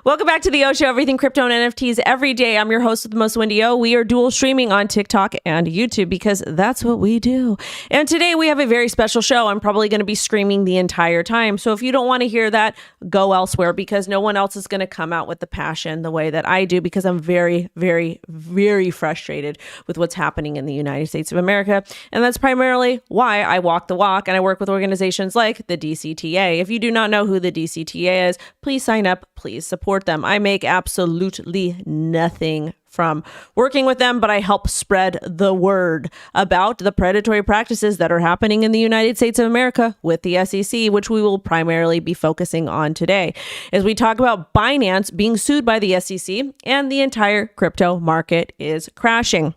Welcome back to the O Show, everything crypto and NFTs every day. I'm your host with the most, Wendy O. We are dual streaming on TikTok and YouTube because that's what we do. And today we have a very special show. I'm probably going to be screaming the entire time. So if you don't want to hear that, go elsewhere because no one else is going to come out with the passion the way that I do because I'm very, very, very frustrated with what's happening in the United States of America. And that's primarily why I walk the walk and I work with organizations like the DCTA. If you do not know who the DCTA is, please sign up, please support them. I make absolutely nothing from working with them, but I help spread the word about the predatory practices that are happening in the United States of America with the SEC, which we will primarily be focusing on today as we talk about Binance being sued by the SEC and the entire crypto market is crashing.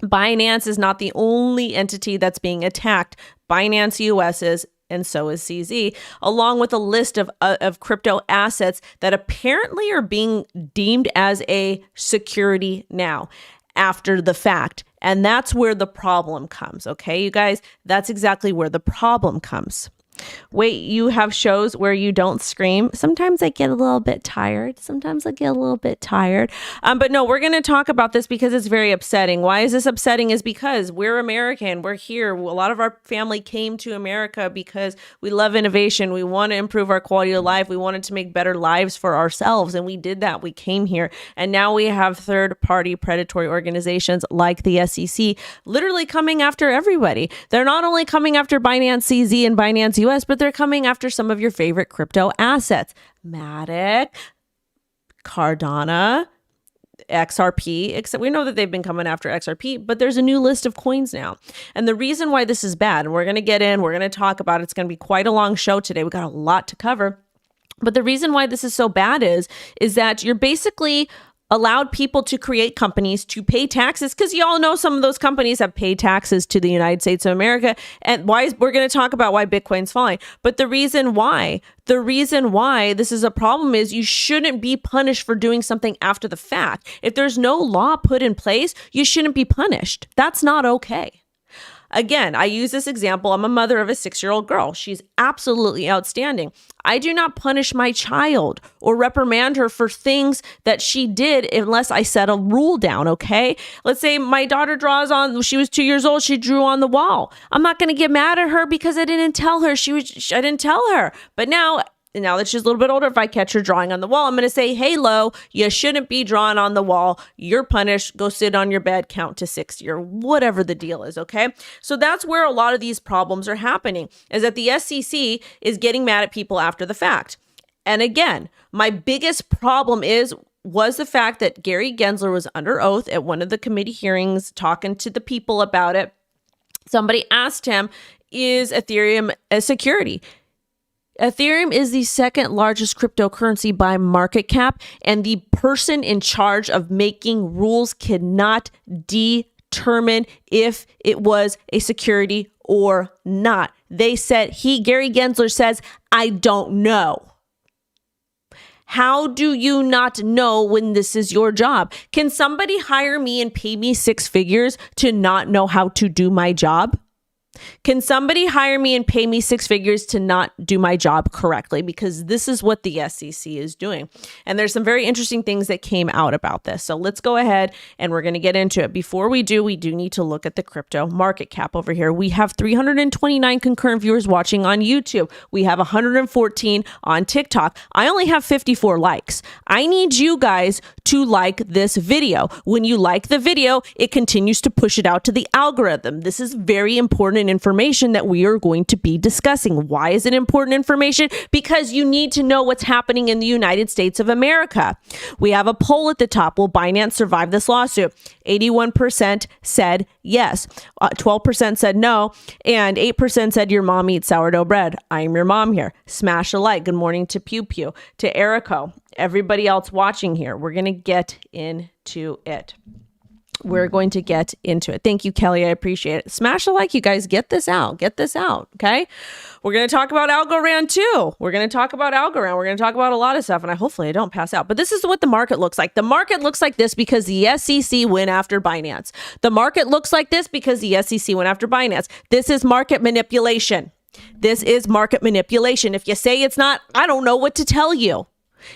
Binance is not the only entity that's being attacked. Binance US is, and so is CZ, along with a list of crypto assets that apparently are being deemed as a security now after the fact. And that's where the problem comes. Okay, you guys, that's exactly where the problem comes. Wait, you have shows where you don't scream. Sometimes I get a little bit tired. But no, we're going to talk about this because it's very upsetting. Why is this upsetting? Is because we're American. We're here. A lot of our family came to America because we love innovation. We want to improve our quality of life. We wanted to make better lives for ourselves. And we did that. We came here. And now we have third-party predatory organizations like the SEC literally coming after everybody. They're not only coming after Binance CZ and Binance US, but they're coming after some of your favorite crypto assets. Matic, Cardano, XRP, except we know that they've been coming after XRP, but there's a new list of coins now. And the reason why this is bad, and we're going to talk about it. It's going to be quite a long show today. We got a lot to cover. But the reason why this is so bad is that you're basically allowed people to create companies to pay taxes, because you all know some of those companies have paid taxes to the United States of America. And we're going to talk about why Bitcoin's falling. But the reason why this is a problem is you shouldn't be punished for doing something after the fact. If there's no law put in place, you shouldn't be punished. That's not okay. Again, I use this example. I'm a mother of a 6-year-old girl. She's absolutely outstanding. I do not punish my child or reprimand her for things that she did unless I set a rule down, okay? Let's say my daughter she was 2 years old, she drew on the wall. I'm not going to get mad at her because I didn't tell her. I didn't tell her. But now that she's a little bit older, if I catch her drawing on the wall, I'm going to say, hey, Lo, you shouldn't be drawing on the wall. You're punished. Go sit on your bed, count to 60 or whatever the deal is, okay? So that's where a lot of these problems are happening, is that the SEC is getting mad at people after the fact. And again, my biggest problem was the fact that Gary Gensler was under oath at one of the committee hearings talking to the people about it. Somebody asked him, is Ethereum a security? Ethereum is the second largest cryptocurrency by market cap, and the person in charge of making rules cannot determine if it was a security or not. Gary Gensler says, I don't know. How do you not know when this is your job? Can somebody hire me and pay me 6 figures to not know how to do my job? Can somebody hire me and pay me 6 figures to not do my job correctly? Because this is what the SEC is doing. And there's some very interesting things that came out about this. So let's go ahead and we're going to get into it. Before we do need to look at the crypto market cap over here. We have 329 concurrent viewers watching on YouTube. We have 114 on TikTok. I only have 54 likes. I need you guys to like this video. When you like the video, it continues to push it out to the algorithm. This is very important information that we are going to be discussing. Why is it important information? Because you need to know what's happening in the United States of America. We have a poll at the top. Will Binance survive this lawsuit? 81% said yes. 12% said no. And 8% said your mom eats sourdough bread. I'm your mom here. Smash a like. Good morning to Pew Pew, to Erico, everybody else watching here. We're going to get into it. Thank you, Kelly. I appreciate it. Smash a like, you guys. Get this out. Okay. We're going to talk about Algorand too. We're going to talk about a lot of stuff, and hopefully I don't pass out. But this is what the market looks like. The market looks like this because the SEC went after Binance. The market looks like this because the SEC went after Binance. This is market manipulation. If you say it's not, I don't know what to tell you.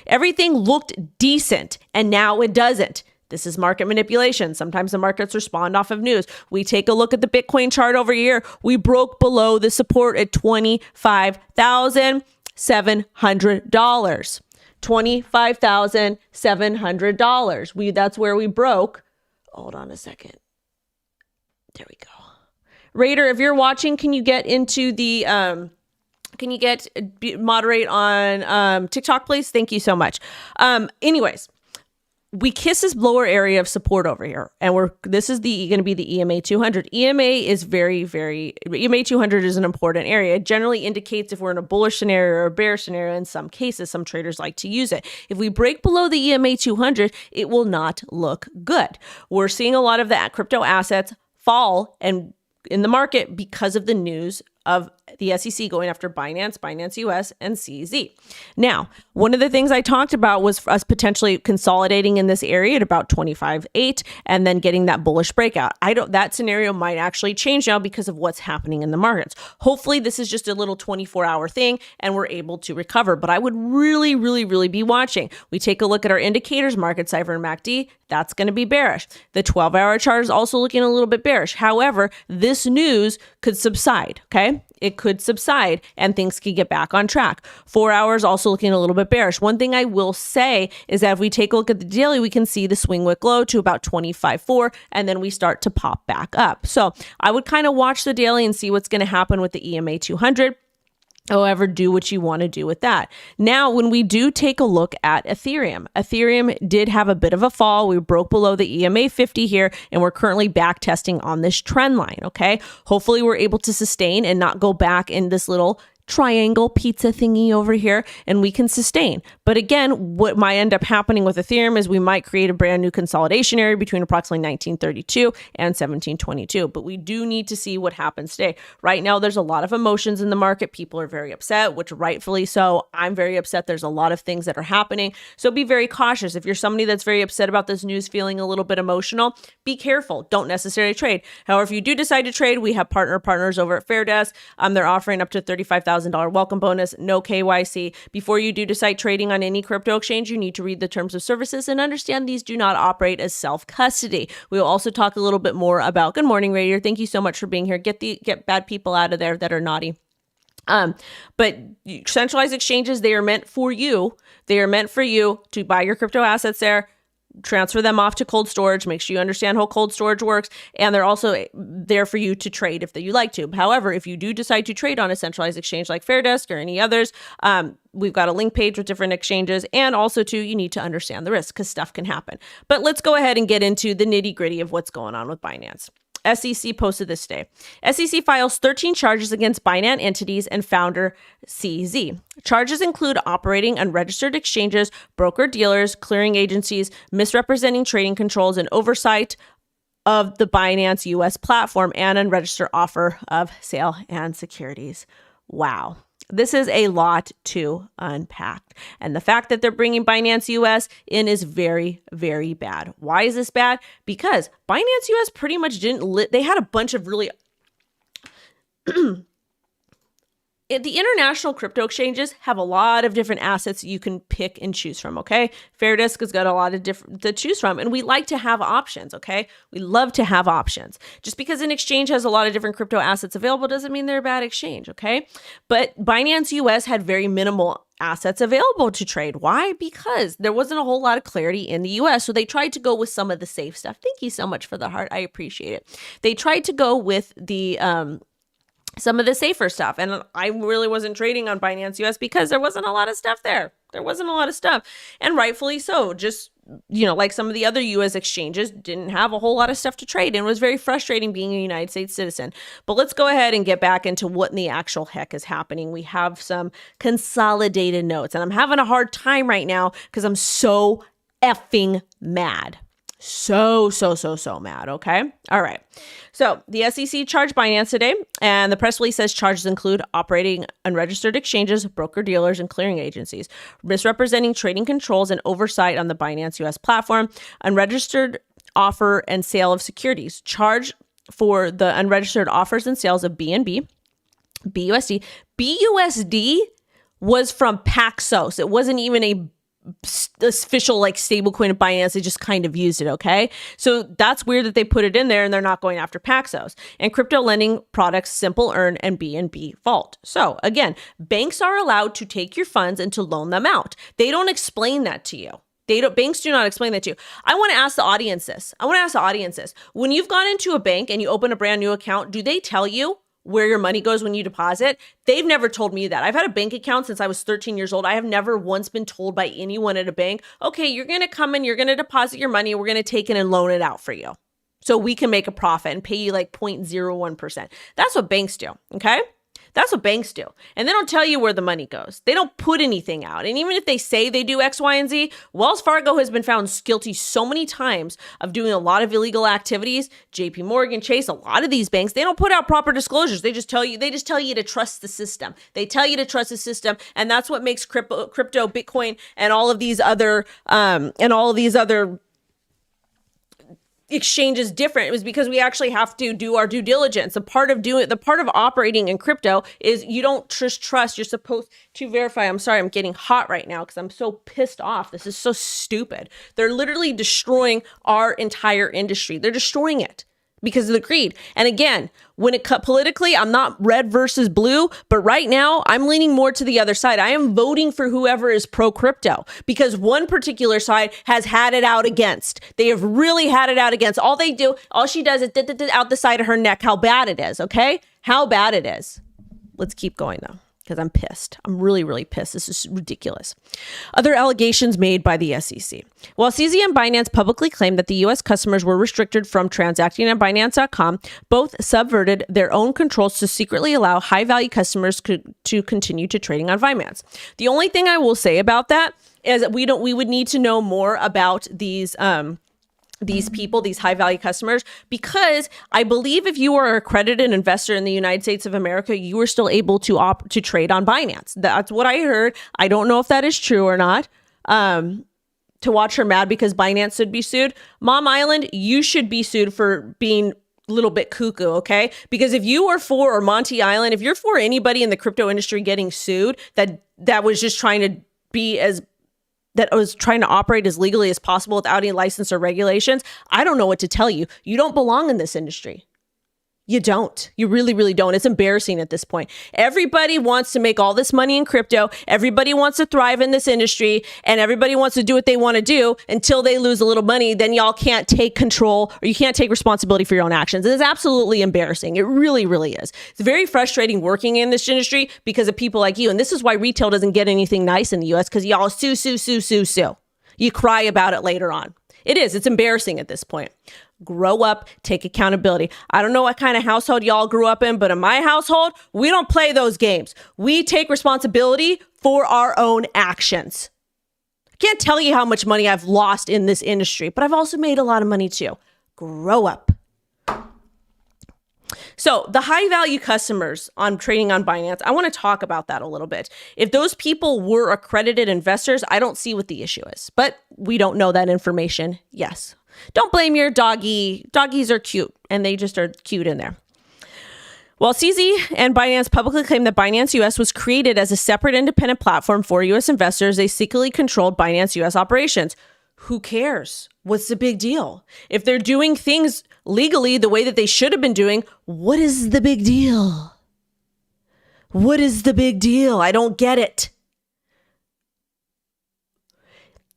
Everything looked decent, and now it doesn't. This is market manipulation. Sometimes the markets respond off of news. We take a look at the Bitcoin chart over here. We broke below the support at $25,700. $25,700. That's where we broke. Hold on a second. There we go. Raider, if you're watching, can you get into the moderate on TikTok, please? Thank you so much. Anyways, we kiss this lower area of support over here, and this is going to be the EMA 200. EMA is EMA 200 is an important area. It generally indicates if we're in a bullish scenario or a bearish scenario. In some cases, some traders like to use it. If we break below the EMA 200, it will not look good. We're seeing a lot of the crypto assets fall and in the market because of the news of the SEC going after Binance, Binance US, and CZ. Now, one of the things I talked about was us potentially consolidating in this area at about 25.8 and then getting that bullish breakout. That scenario might actually change now because of what's happening in the markets. Hopefully, this is just a little 24-hour thing and we're able to recover. But I would really, really, really be watching. We take a look at our indicators, market cipher and MACD. That's going to be bearish. The 12-hour chart is also looking a little bit bearish. However, this news could subside, okay? It could subside and things could get back on track. 4 hours also looking a little bit bearish. One thing I will say is that if we take a look at the daily, we can see the swing wick low to about 25.4 and then we start to pop back up. So I would kind of watch the daily and see what's going to happen with the EMA 200. However, do what you want to do with that. Now, when we do take a look at Ethereum did have a bit of a fall. We broke below the EMA 50 here, and we're currently back testing on this trend line, okay? Hopefully, we're able to sustain and not go back in this little triangle pizza thingy over here, and we can sustain. But again, what might end up happening with Ethereum is we might create a brand new consolidation area between approximately 1932 and 1722. But we do need to see what happens today. Right now, there's a lot of emotions in the market. People are very upset, which rightfully so. I'm very upset. There's a lot of things that are happening. So be very cautious. If you're somebody that's very upset about this news, feeling a little bit emotional, be careful. Don't necessarily trade. However, if you do decide to trade, we have partners over at Fairdesk. They're offering up to $35,000 welcome bonus, no KYC. Before you do decide trading on any crypto exchange, you need to read the terms of services and understand these do not operate as self-custody. We will also talk a little bit more about, good morning, Radiator. Thank you so much for being here. Get bad people out of there that are naughty. But centralized exchanges, they are meant for you. They are meant for you to buy your crypto assets there, transfer them off to cold storage, make sure you understand how cold storage works, and they're also there for you to trade if you like to. However, if you do decide to trade on a centralized exchange like Fairdesk or any others, we've got a link page with different exchanges, and also too, you need to understand the risk because stuff can happen. But let's go ahead and get into the nitty gritty of what's going on with Binance. SEC posted this today. SEC files 13 charges against Binance entities and founder CZ. Charges include operating unregistered exchanges, broker-dealers, clearing agencies, misrepresenting trading controls, and oversight of the Binance US platform, and unregistered offer of sale and securities. Wow. This is a lot to unpack. And the fact that they're bringing Binance US in is very, very bad. Why is this bad? Because Binance US pretty much they had a bunch of really... The international crypto exchanges have a lot of different assets you can pick and choose from, okay? Fairdesk has got a lot of different to choose from, and we like to have options, okay? We love to have options. Just because an exchange has a lot of different crypto assets available doesn't mean they're a bad exchange, okay? But Binance US had very minimal assets available to trade. Why? Because there wasn't a whole lot of clarity in the US. So they tried to go with some of the safe stuff. Thank you so much for the heart. I appreciate it. They tried to go with the some of the safer stuff. And I really wasn't trading on Binance US because there wasn't a lot of stuff there. There wasn't a lot of stuff. And rightfully so. Just, like some of the other US exchanges didn't have a whole lot of stuff to trade. And it was very frustrating being a United States citizen. But let's go ahead and get back into what in the actual heck is happening. We have some consolidated notes. And I'm having a hard time right now because I'm so effing mad. So mad, okay? All right. So the SEC charged Binance today, and the press release says charges include operating unregistered exchanges, broker-dealers, and clearing agencies, misrepresenting trading controls and oversight on the Binance US platform, unregistered offer and sale of securities, charge for the unregistered offers and sales of BNB, BUSD. BUSD was from Paxos. It wasn't even a official like stablecoin of Binance. They just kind of used it. Okay. So that's weird that they put it in there and they're not going after Paxos. And crypto lending products, Simple Earn and BNB Vault. So again, banks are allowed to take your funds and to loan them out. They don't explain that to you. Banks do not explain that to you. I want to ask the audience this. When you've gone into a bank and you open a brand new account, do they tell you where your money goes when you deposit? They've never told me that. I've had a bank account since I was 13 years old. I have never once been told by anyone at a bank, okay, you're going to come in, you're going to deposit your money, and we're going to take it and loan it out for you so we can make a profit and pay you like 0.01%. That's what banks do, okay? That's what banks do. And they don't tell you where the money goes. They don't put anything out. And even if they say they do X, Y, and Z, Wells Fargo has been found guilty so many times of doing a lot of illegal activities. JP Morgan, Chase, a lot of these banks, they don't put out proper disclosures. They just tell you to trust the system. They tell you to trust the system. And that's what makes crypto, Bitcoin, and all of these other exchanges different. It was because we actually have to do our due diligence. The part of operating in crypto is you don't just trust. You're supposed to verify. I'm sorry, I'm getting hot right now because I'm so pissed off. This is so stupid. They're literally destroying our entire industry. They're destroying it because of the greed. And again, when it cut politically, I'm not red versus blue, but right now I'm leaning more to the other side. I am voting for whoever is pro crypto because one particular side has had it out against. They have really had it out against. All she does is out the side of her neck how bad it is, okay? How bad it is. Let's keep going though, because I'm pissed. I'm really, really pissed. This is ridiculous. Other allegations made by the SEC. While CZ and Binance publicly claimed that the U.S. customers were restricted from transacting on Binance.com, both subverted their own controls to secretly allow high-value customers to continue to trading on Binance. The only thing I will say about that is that we would need to know more about these people, these high value customers, because I believe if you are an accredited investor in the United States of America, you are still able to trade on Binance. That's what I heard. I don't know if that is true or not. To watch her mad because Binance should be sued. Mom Island, you should be sued for being a little bit cuckoo, okay? Because if you are for, or Monty Island, if you're for anybody in the crypto industry getting sued that was just trying to operate as legally as possible without any license or regulations, I don't know what to tell you. You don't belong in this industry. You don't. You really, really don't. It's embarrassing at this point. Everybody wants to make all this money in crypto. Everybody wants to thrive in this industry, and everybody wants to do what they want to do until they lose a little money. Then y'all can't take control or you can't take responsibility for your own actions. It is absolutely embarrassing. It really, really is. It's very frustrating working in this industry because of people like you. And this is why retail doesn't get anything nice in the US, because y'all sue. You cry about it later on. It is. It's embarrassing at this point. Grow up, take accountability. I don't know what kind of household y'all grew up in, but in my household, we don't play those games. We take responsibility for our own actions. I can't tell you how much money I've lost in this industry, but I've also made a lot of money too. Grow up. So the high value customers on trading on Binance, I want to talk about that a little bit. If those people were accredited investors, I don't see what the issue is, but we don't know that information. Yes. Don't blame your doggy. Doggies are cute, and they just are cute in there. While CZ and Binance publicly claimed that Binance US was created as a separate independent platform for US investors, they secretly controlled Binance US operations. Who cares? What's the big deal? If they're doing things legally the way that they should have been doing, what is the big deal? What is the big deal? I don't get it.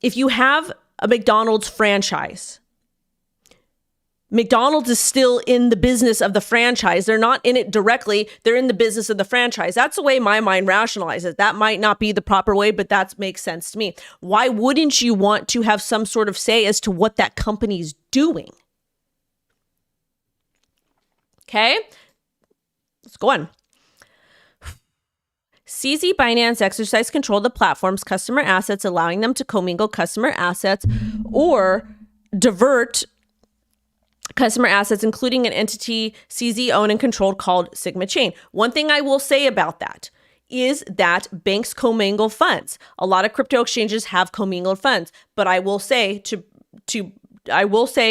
If you have a McDonald's franchise, McDonald's is still in the business of the franchise. They're not in it directly. They're in the business of the franchise. That's the way my mind rationalizes. That might not be the proper way, but that makes sense to me. Why wouldn't you want to have some sort of say as to what that company's doing? Okay, let's go on. CZ Binance exercised control of the platform's customer assets, allowing them to commingle customer assets or divert customer assets, including an entity CZ owned and controlled called Sigma Chain. One thing I will say about that is that banks commingle funds. A lot of crypto exchanges have commingled funds, but I will say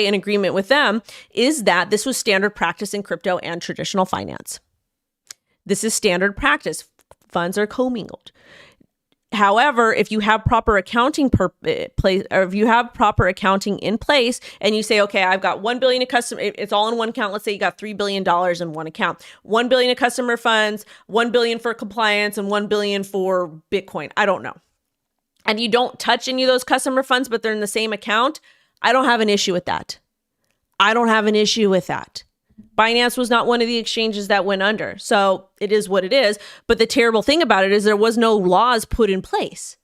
in agreement with them is that this was standard practice in crypto and traditional finance. This is standard practice. Funds are commingled. However, if you have proper accounting place, or if you have proper accounting in place, and you say, okay, I've got 1 billion in customer, it's all in one account. Let's say you got $3 billion in one account, 1 billion in customer funds, 1 billion for compliance, and 1 billion for Bitcoin. I don't know. And you don't touch any of those customer funds, but they're in the same account. I don't have an issue with that. I don't have an issue with that. Binance was not one of the exchanges that went under. So it is what it is. But the terrible thing about it is there was no laws put in place.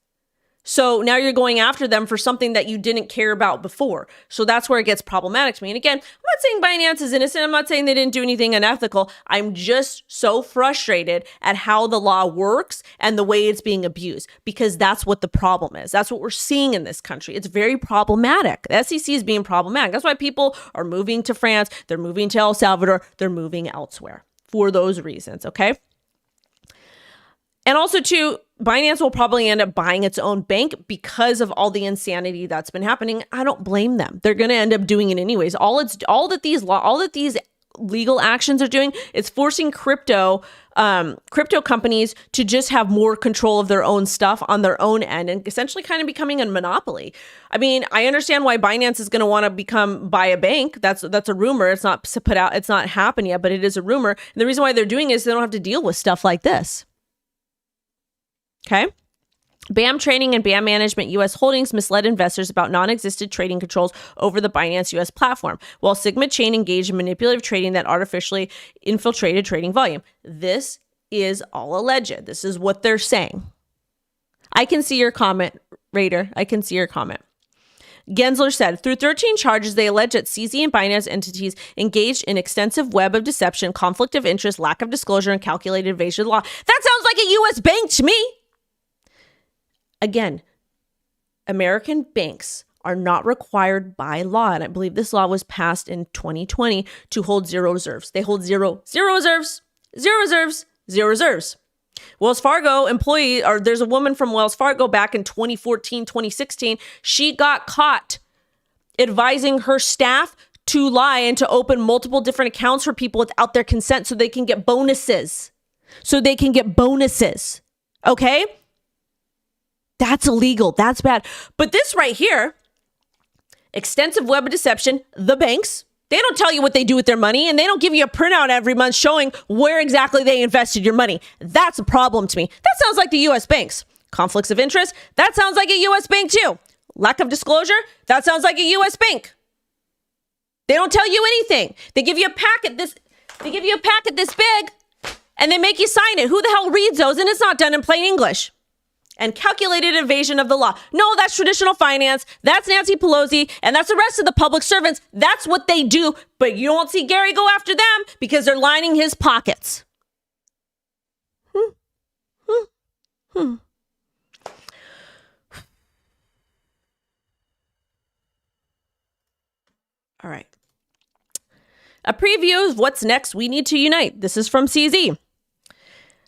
So now you're going after them for something that you didn't care about before. So that's where it gets problematic to me. And again, I'm not saying Binance is innocent. I'm not saying they didn't do anything unethical. I'm just so frustrated at how the law works and the way it's being abused, because that's what the problem is. That's what we're seeing in this country. It's very problematic. The SEC is being problematic. That's why people are moving to France. They're moving to El Salvador. They're moving elsewhere for those reasons. Okay. And also, too, Binance will probably end up buying its own bank because of all the insanity that's been happening. I don't blame them. They're going to end up doing it anyways. All that these legal actions are doing is forcing crypto companies to just have more control of their own stuff on their own end, and essentially kind of becoming a monopoly. I mean, I understand why Binance is going to want to buy a bank. That's a rumor. It's not put out. It's not happened yet, but it is a rumor. And the reason why they're doing it is they don't have to deal with stuff like this. Okay. BAM Trading and BAM Management U.S. Holdings misled investors about non-existent trading controls over the Binance U.S. platform, while Sigma Chain engaged in manipulative trading that artificially infiltrated trading volume. This is all alleged. This is what they're saying. I can see your comment, Raider. I can see your comment. Gensler said, through 13 charges, they allege that CZ and Binance entities engaged in extensive web of deception, conflict of interest, lack of disclosure, and calculated evasion of the law. That sounds like a U.S. bank to me. Again, American banks are not required by law, and I believe this law was passed in 2020, to hold zero reserves. They hold zero reserves. Wells Fargo there's a woman from Wells Fargo back in 2014, 2016. She got caught advising her staff to lie and to open multiple different accounts for people without their consent so they can get bonuses. Okay? That's illegal. That's bad. But this right here, extensive web of deception, the banks, they don't tell you what they do with their money, and they don't give you a printout every month showing where exactly they invested your money. That's a problem to me. That sounds like the U.S. banks. Conflicts of interest, that sounds like a U.S. bank too. Lack of disclosure, that sounds like a U.S. bank. They don't tell you anything. They give you a packet this big, and they make you sign it. Who the hell reads those? And it's not done in plain English. And calculated evasion of the law. No, that's traditional finance. That's Nancy Pelosi. And that's the rest of the public servants. That's what they do. But you won't see Gary go after them because they're lining his pockets. All right. A preview of what's next. We need to unite. This is from CZ.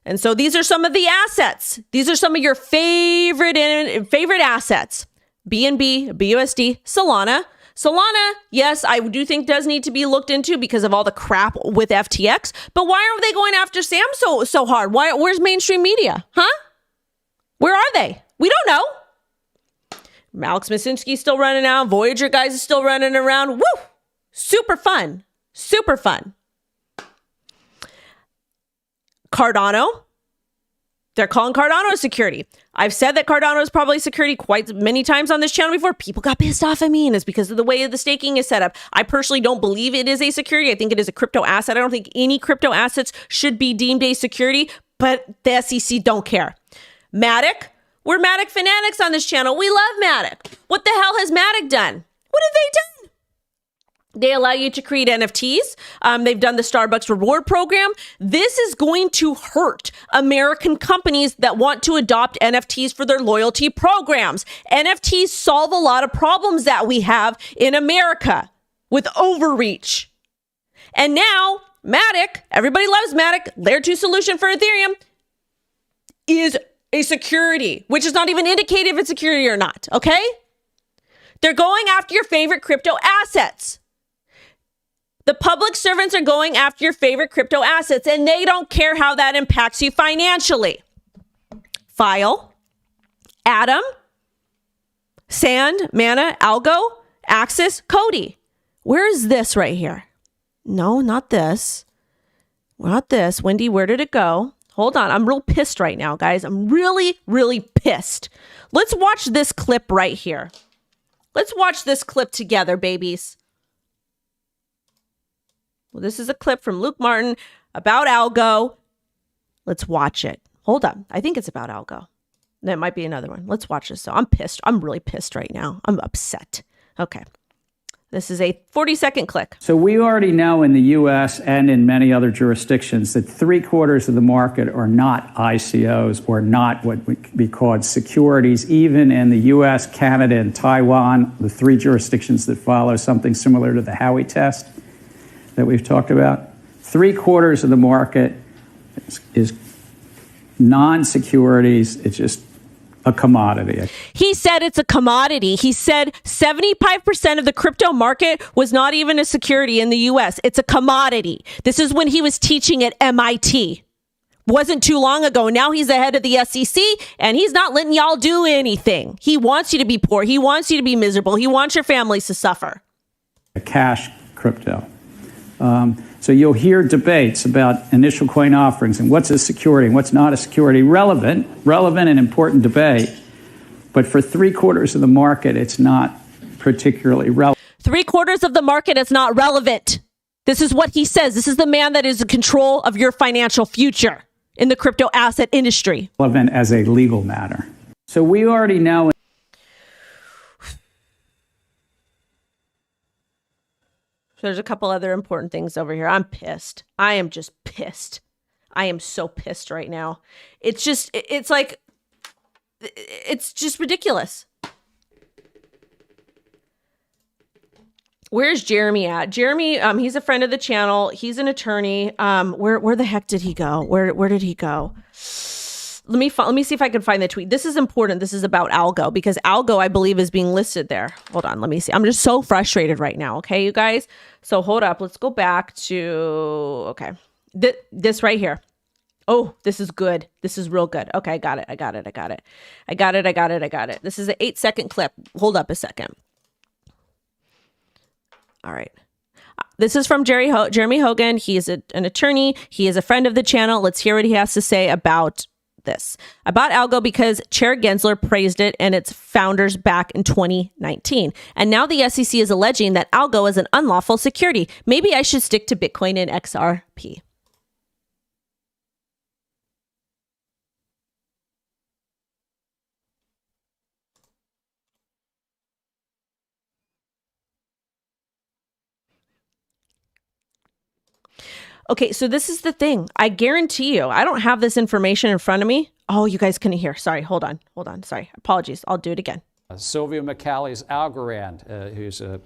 And so these are some of the assets. These are some of your favorite assets. BNB, BUSD, Solana. Solana, yes, I do think does need to be looked into because of all the crap with FTX. But why are they going after Sam so hard? Where's mainstream media? Huh? Where are they? We don't know. Alex Masinski's still running out. Voyager guys is still running around. Woo! Super fun. Super fun. Cardano. They're calling Cardano a security. I've said that Cardano is probably security quite many times on this channel before. People got pissed off at me, and it's because of the way the staking is set up. I personally don't believe it is a security. I think it is a crypto asset. I don't think any crypto assets should be deemed a security, but the SEC don't care. Matic. We're Matic fanatics on this channel. We love Matic. What the hell has Matic done? What have they done? They allow you to create NFTs. They've done the Starbucks reward program. This is going to hurt American companies that want to adopt NFTs for their loyalty programs. NFTs solve a lot of problems that we have in America with overreach. And now Matic, everybody loves Matic, layer 2 solution for Ethereum, is a security, which is not even indicated if it's security or not, okay? They're going after your favorite crypto assets. The public servants are going after your favorite crypto assets, and they don't care how that impacts you financially. File. Adam, Sand, Mana, Algo, Axis, Cody. Where is this right here? No, not this. Not this. Wendy, where did it go? Hold on. I'm real pissed right now, guys. I'm really, really pissed. Let's watch this clip right here. Let's watch this clip together, babies. Well, this is a clip from Luke Martin about Algo. Let's watch it. Hold on. I think it's about Algo. That might be another one. Let's watch this. So I'm pissed. I'm really pissed right now. I'm upset. Okay. This is a 40-second click. So we already know in the U.S. and in many other jurisdictions that 3/4 of the market are not ICOs or not what would be called securities. Even in the U.S., Canada, and Taiwan, the 3 jurisdictions that follow something similar to the Howey test that we've talked about, 3/4 of the market is non-securities. It's just a commodity. He said it's a commodity. He said 75% of the crypto market was not even a security in the US. It's a commodity. This is when he was teaching at MIT. Wasn't too long ago. Now he's the head of the SEC and he's not letting y'all do anything. He wants you to be poor. He wants you to be miserable. He wants your families to suffer. A cash crypto. So you'll hear debates about initial coin offerings and what's a security and what's not a security. Relevant and important debate. But for 3/4 of the market, it's not particularly relevant. 3/4 of the market is not relevant. This is what he says. This is the man that is in control of your financial future in the crypto asset industry. Relevant as a legal matter. So we already know. There's a couple other important things over here. I'm pissed. I am just pissed. I am so pissed right now. It's just ridiculous. Where's Jeremy at? Jeremy, he's a friend of the channel. He's an attorney. Where the heck did he go? Where did he go? Let me see if I can find the tweet. This is important. This is about Algo because Algo, I believe, is being listed there. Hold on. Let me see. I'm just so frustrated right now. Okay, you guys. So hold up. Let's go back to, okay. This right here. Oh, this is good. This is real good. Okay, I got it. This is an 8-second clip. Hold up a second. All right. This is from Jeremy Hogan. He is an attorney. He is a friend of the channel. Let's hear what he has to say about this. About Algo, because Chair Gensler praised it and its founders back in 2019. And now the SEC is alleging that Algo is an unlawful security. Maybe I should stick to Bitcoin and XRP. Okay, so this is the thing. I guarantee you, I don't have this information in front of me. Oh, you guys couldn't hear. Sorry, hold on. Sorry, apologies. I'll do it again. Sylvia McCally's Algorand, who's a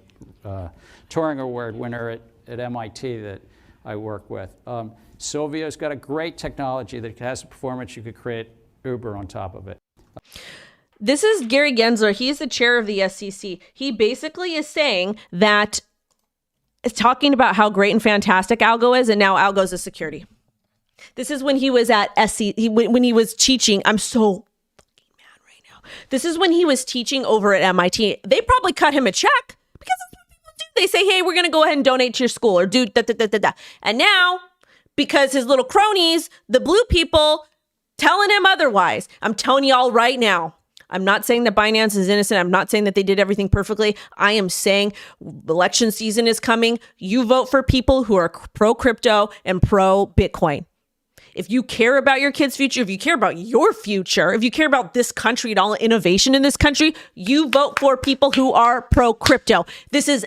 Turing Award winner at MIT that I work with. Sylvia's got a great technology that has the performance. You could create Uber on top of it. This is Gary Gensler. He's the chair of the SEC. He basically is saying that is talking about how great and fantastic Algo is, and now Algo's a security. This is when he was at SC, when he was teaching. I'm so fucking mad right now. This is when he was teaching over at MIT. They probably cut him a check because that's what people do. They say, hey, we're going to go ahead and donate to your school or do da. And now, because his little cronies, the blue people, telling him otherwise, I'm telling y'all right now, I'm not saying that Binance is innocent. I'm not saying that they did everything perfectly. I am saying election season is coming. You vote for people who are pro-crypto and pro-Bitcoin. If you care about your kids' future, if you care about your future, if you care about this country and all innovation in this country, you vote for people who are pro-crypto. This is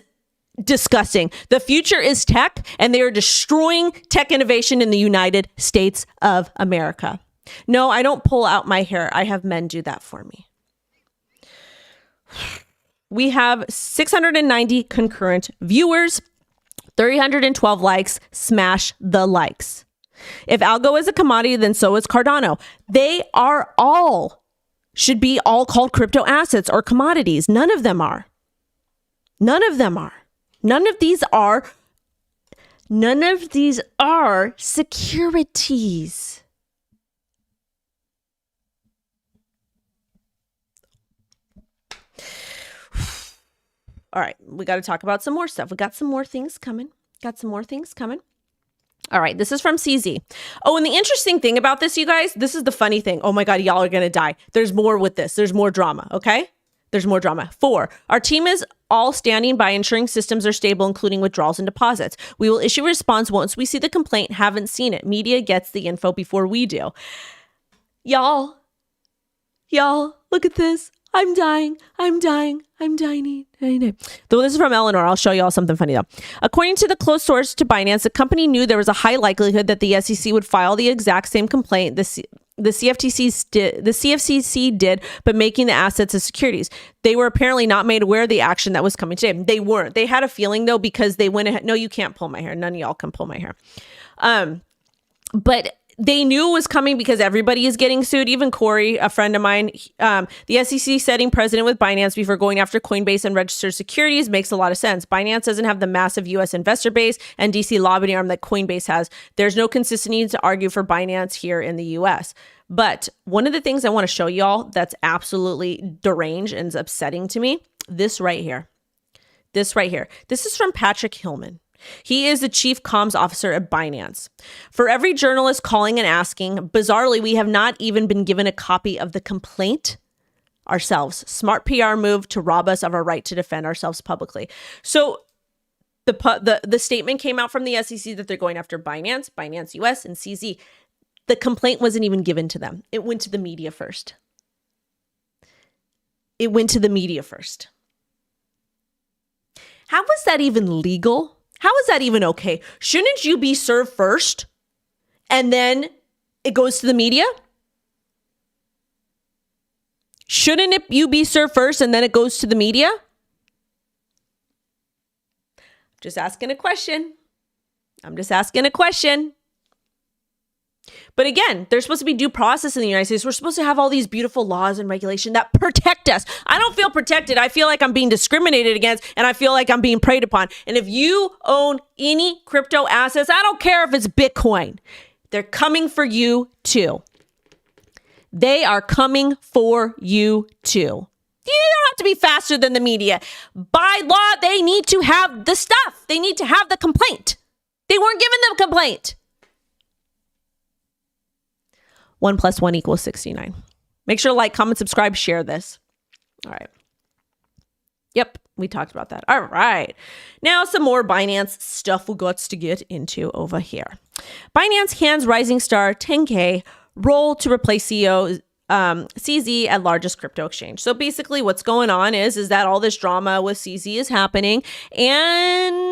disgusting. The future is tech, and they are destroying tech innovation in the United States of America. No, I don't pull out my hair. I have men do that for me. We have 690 concurrent viewers, 312 likes. Smash the likes. If Algo is a commodity, then so is Cardano. They are all, should be all called crypto assets or commodities. None of them are. None of them are. None of these are securities. All right, we got to talk about some more stuff. We got some more things coming. All right, this is from CZ. Oh, and the interesting thing about this, you guys, this is the funny thing. Oh my God, y'all are going to die. There's more with this. There's more drama, okay? There's more drama. 4, our team is all standing by ensuring systems are stable, including withdrawals and deposits. We will issue a response once we see the complaint, haven't seen it. Media gets the info before we do. Y'all, look at this. I'm dying. Though this is from Eleanor. I'll show you all something funny though. According to the close source to Binance, the company knew there was a high likelihood that the SEC would file the exact same complaint the CFTC did, but making the assets as securities. They were apparently not made aware of the action that was coming today. They weren't. They had a feeling though, because they went ahead. No, you can't pull my hair. None of y'all can pull my hair. But they knew it was coming because everybody is getting sued. Even Corey, a friend of mine, the SEC setting precedent with Binance before going after Coinbase and registered securities makes a lot of sense. Binance doesn't have the massive U.S. investor base and DC lobbying arm that Coinbase has. There's no consistency to argue for Binance here in the U.S. But one of the things I want to show y'all that's absolutely deranged and is upsetting to me, this right here. This is from Patrick Hillman. He is the chief comms officer at Binance. For every journalist calling and asking, bizarrely, we have not even been given a copy of the complaint ourselves. Smart PR move to rob us of our right to defend ourselves publicly. So the statement came out from the SEC that they're going after Binance, Binance US, and CZ. The complaint wasn't even given to them. It went to the media first. How was that even legal? How is that even okay? Shouldn't you be served first and then it goes to the media? Shouldn't you be served first and then it goes to the media? Just asking a question. But again, there's supposed to be due process in the United States. We're supposed to have all these beautiful laws and regulation that protect us. I don't feel protected. I feel like I'm being discriminated against and I feel like I'm being preyed upon. And if you own any crypto assets, I don't care if it's Bitcoin, they're coming for you too. They are coming for you too. You don't have to be faster than the media. By law, they need to have the stuff. They need to have the complaint. They weren't given the complaint. 1 + 1 = 69. Make sure to like, comment, subscribe, share this. All right. Yep, we talked about that. All right. Now some more Binance stuff we got to get into over here. Binance hands rising star 10K roll to replace CEO CZ at largest crypto exchange. So basically what's going on is that all this drama with CZ is happening and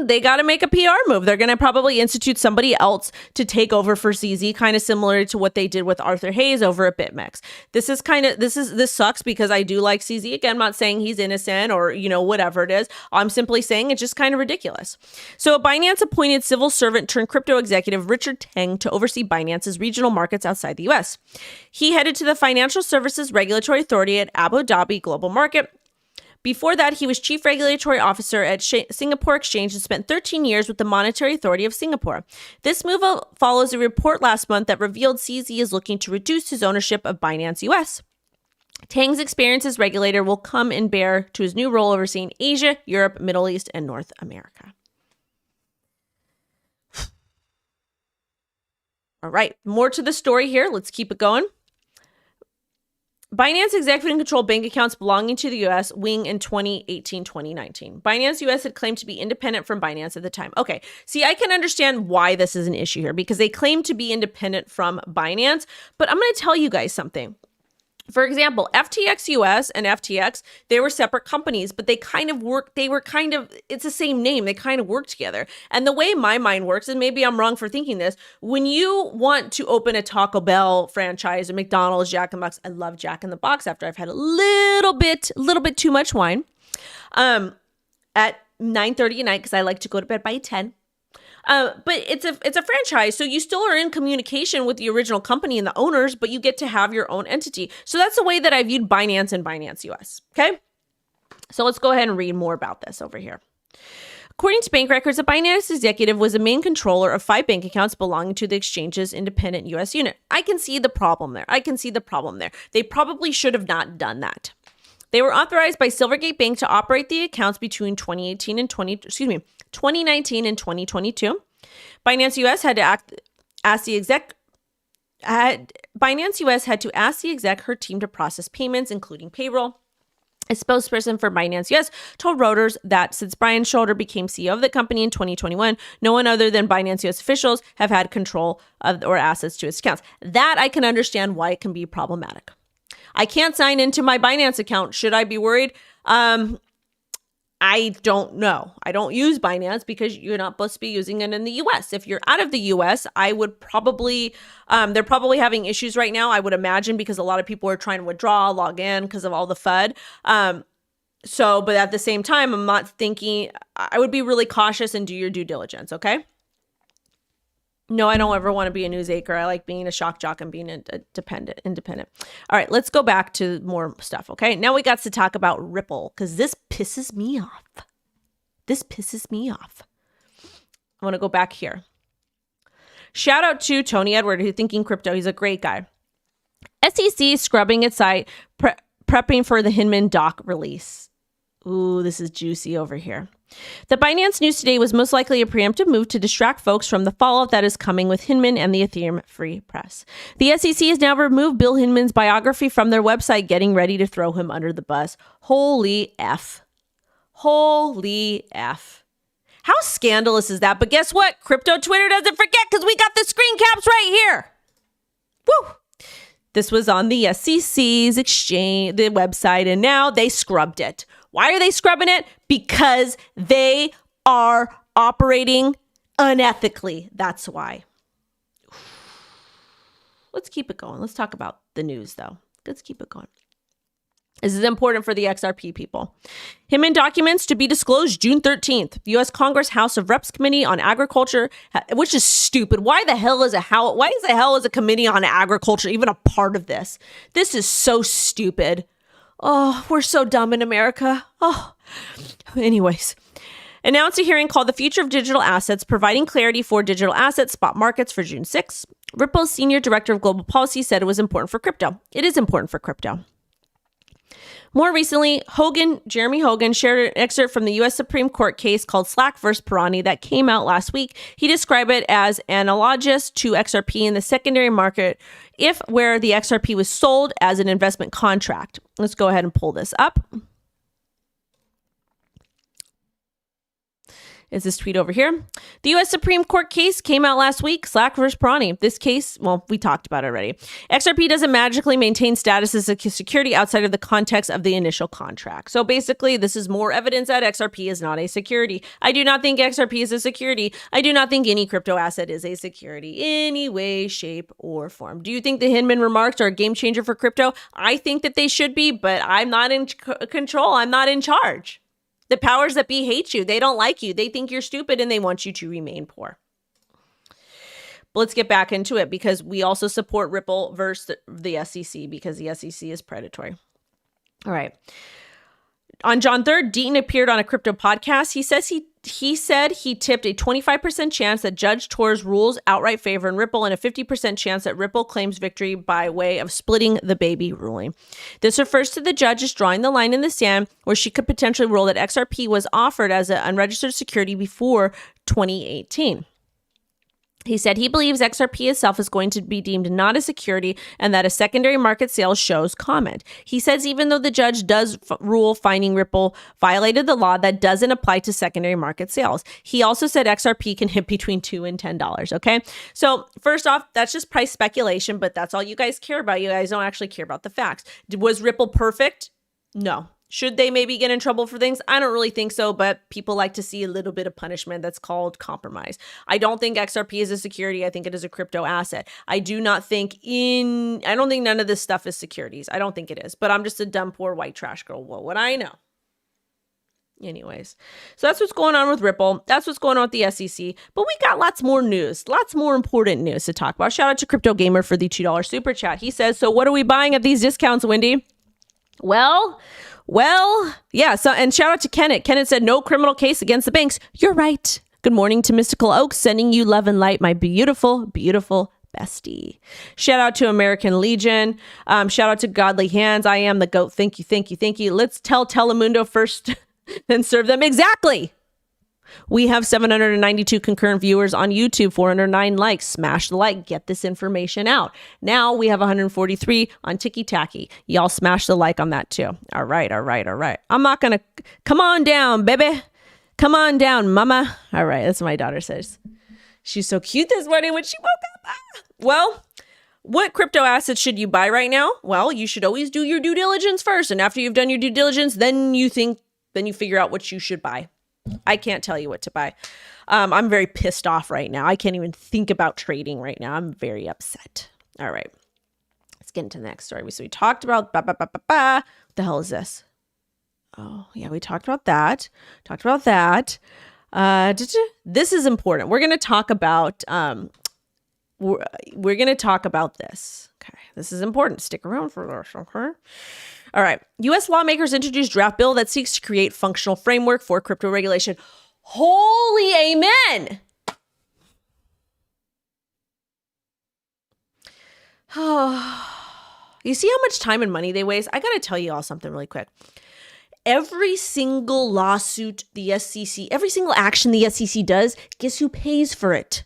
they got to make a PR move. They're going to probably institute somebody else to take over for CZ, kind of similar to what they did with Arthur Hayes over at BitMEX. This sucks because I do like CZ. Again, I'm not saying he's innocent or, whatever it is. I'm simply saying it's just kind of ridiculous. So a Binance appointed civil servant turned crypto executive Richard Teng to oversee Binance's regional markets outside the US. He headed to the Financial Services Regulatory Authority at Abu Dhabi Global Market. Before that, he was Chief Regulatory Officer at Singapore Exchange and spent 13 years with the Monetary Authority of Singapore. This move follows a report last month that revealed CZ is looking to reduce his ownership of Binance US. Tang's experience as regulator will come and bear to his new role overseeing Asia, Europe, Middle East, and North America. All right, more to the story here. Let's keep it going. Binance executive controlled bank accounts belonging to the U.S. wing in 2018-2019. Binance U.S. had claimed to be independent from Binance at the time. Okay, see, I can understand why this is an issue here because they claim to be independent from Binance, but I'm going to tell you guys something. For example, FTX US and FTX, they were separate companies, but it's the same name. They kind of work together. And the way my mind works, and maybe I'm wrong for thinking this, when you want to open a Taco Bell franchise or McDonald's, Jack in the Box, I love Jack in the Box after I've had a little bit too much wine, at 9:30 at night, because I like to go to bed by 10. But it's a franchise, so you still are in communication with the original company and the owners, but you get to have your own entity. So that's the way that I viewed Binance and Binance US, okay? So let's go ahead and read more about this over here. According to bank records, a Binance executive was the main controller of 5 bank accounts belonging to the exchange's independent U.S. unit. I can see the problem there. They probably should have not done that. They were authorized by Silvergate Bank to operate the accounts between 2019 and 2022. Binance US had to ask the exec her team to process payments, including payroll. A spokesperson for Binance US told Reuters that since Brian Schroeder became CEO of the company in 2021, no one other than Binance US officials have had control of or access to its accounts. That I can understand why it can be problematic. I can't sign into my Binance account. Should I be worried? I don't know. I don't use Binance because you're not supposed to be using it in the US. If you're out of the US, I would probably, they're probably having issues right now, I would imagine, because a lot of people are trying to withdraw, log in because of all the FUD. But at the same time, I'm not thinking, I would be really cautious and do your due diligence, okay? No, I don't ever want to be a news anchor. I like being a shock jock and being independent. All right, let's go back to more stuff, okay? Now we got to talk about Ripple because this pisses me off. I want to go back here. Shout out to Tony Edward, who's Thinking Crypto. He's a great guy. SEC scrubbing its site, prepping for the Hinman doc release. Ooh, this is juicy over here. The Binance news today was most likely a preemptive move to distract folks from the fallout that is coming with Hinman and the Ethereum Free Press. The SEC has now removed Bill Hinman's biography from their website, getting ready to throw him under the bus. Holy F. Holy F. How scandalous is that? But guess what? Crypto Twitter doesn't forget because we got the screen caps right here. Woo! This was on the SEC's exchange, the website, and now they scrubbed it. Why are they scrubbing it? Because they are operating unethically. That's why. Let's keep it going. Let's talk about the news, though. Let's keep it going. This is important for the XRP people. Hinman documents to be disclosed June 13th. The U.S. Congress House of Reps Committee on Agriculture, which is stupid. Why the hell is a committee on agriculture even a part of this? This is so stupid. Oh, we're so dumb in America. Oh, anyways. Announced a hearing called The Future of Digital Assets, providing clarity for digital asset spot markets for June 6. Ripple's senior director of global policy said it was important for crypto. It is important for crypto. More recently, Jeremy Hogan shared an excerpt from the U.S. Supreme Court case called Slack vs. Pirani that came out last week. He described it as analogous to XRP in the secondary market where the XRP was sold as an investment contract. Let's go ahead and pull this up. Is this tweet over here? The U.S. Supreme Court case came out last week, Slack vs. Pirani. This case, well, we talked about it already. XRP doesn't magically maintain status as a security outside of the context of the initial contract. So basically, this is more evidence that XRP is not a security. I do not think XRP is a security. I do not think any crypto asset is a security in any way, shape, or form. Do you think the Hinman remarks are a game changer for crypto? I think that they should be, but I'm not in control. I'm not in charge. The powers that be hate you. They don't like you. They think you're stupid and they want you to remain poor. But let's get back into it because we also support Ripple versus the SEC because the SEC is predatory. All right. On John 3rd, Deaton appeared on a crypto podcast. He said he tipped a 25% chance that Judge Torres rules outright favor in Ripple and a 50% chance that Ripple claims victory by way of splitting the baby ruling. This refers to the judges drawing the line in the sand where she could potentially rule that XRP was offered as an unregistered security before 2018. He said he believes XRP itself is going to be deemed not a security and that a secondary market sale shows comment. He says even though the judge does rule finding Ripple violated the law, that doesn't apply to secondary market sales. He also said XRP can hit between $2 and $10, okay? So first off, that's just price speculation, but that's all you guys care about. You guys don't actually care about the facts. Was Ripple perfect? No. Should they maybe get in trouble for things? I don't really think so, but people like to see a little bit of punishment. That's called compromise. I don't think XRP is a security. I think it is a crypto asset. I don't think none of this stuff is securities. I don't think it is, but I'm just a dumb, poor white trash girl. What would I know? Anyways, so that's what's going on with Ripple. That's what's going on with the SEC. But we got lots more news, lots more important news to talk about. Shout out to Crypto Gamer for the $2 super chat. He says, so what are we buying at these discounts, Wendy? Well, yeah. So, and shout out to Kenneth. Kenneth said, no criminal case against the banks. You're right. Good morning to Mystical Oaks, sending you love and light, my beautiful, beautiful bestie. Shout out to American Legion. Shout out to Godly Hands. I am the GOAT. Thank you, thank you, thank you. Let's tell Telemundo first, then serve them. Exactly. We have 792 concurrent viewers on YouTube, 409 likes. Smash the like, get this information out. Now we have 143 on Tiki Tacky. Y'all smash the like on that too. All right, all right, all right. I'm not gonna, come on down, baby. Come on down, mama. All right, that's what my daughter says. She's so cute this morning when she woke up. Ah. Well, what crypto assets should you buy right now? Well, you should always do your due diligence first. And after you've done your due diligence, then you figure out what you should buy. I can't tell you what to buy. I'm very pissed off right now. I can't even think about trading right now. I'm very upset. All right. Let's get into the next story. So we talked about, what the hell is this? Oh, yeah, we talked about that. This is important. We're going to talk about, we're going to talk about this. Okay. This is important. Stick around for this, okay? All right. U.S. lawmakers introduced draft bill that seeks to create functional framework for crypto regulation. Holy amen. You see how much time and money they waste? I got to tell you all something really quick. Every single lawsuit the SEC, every single action the SEC does, guess who pays for it?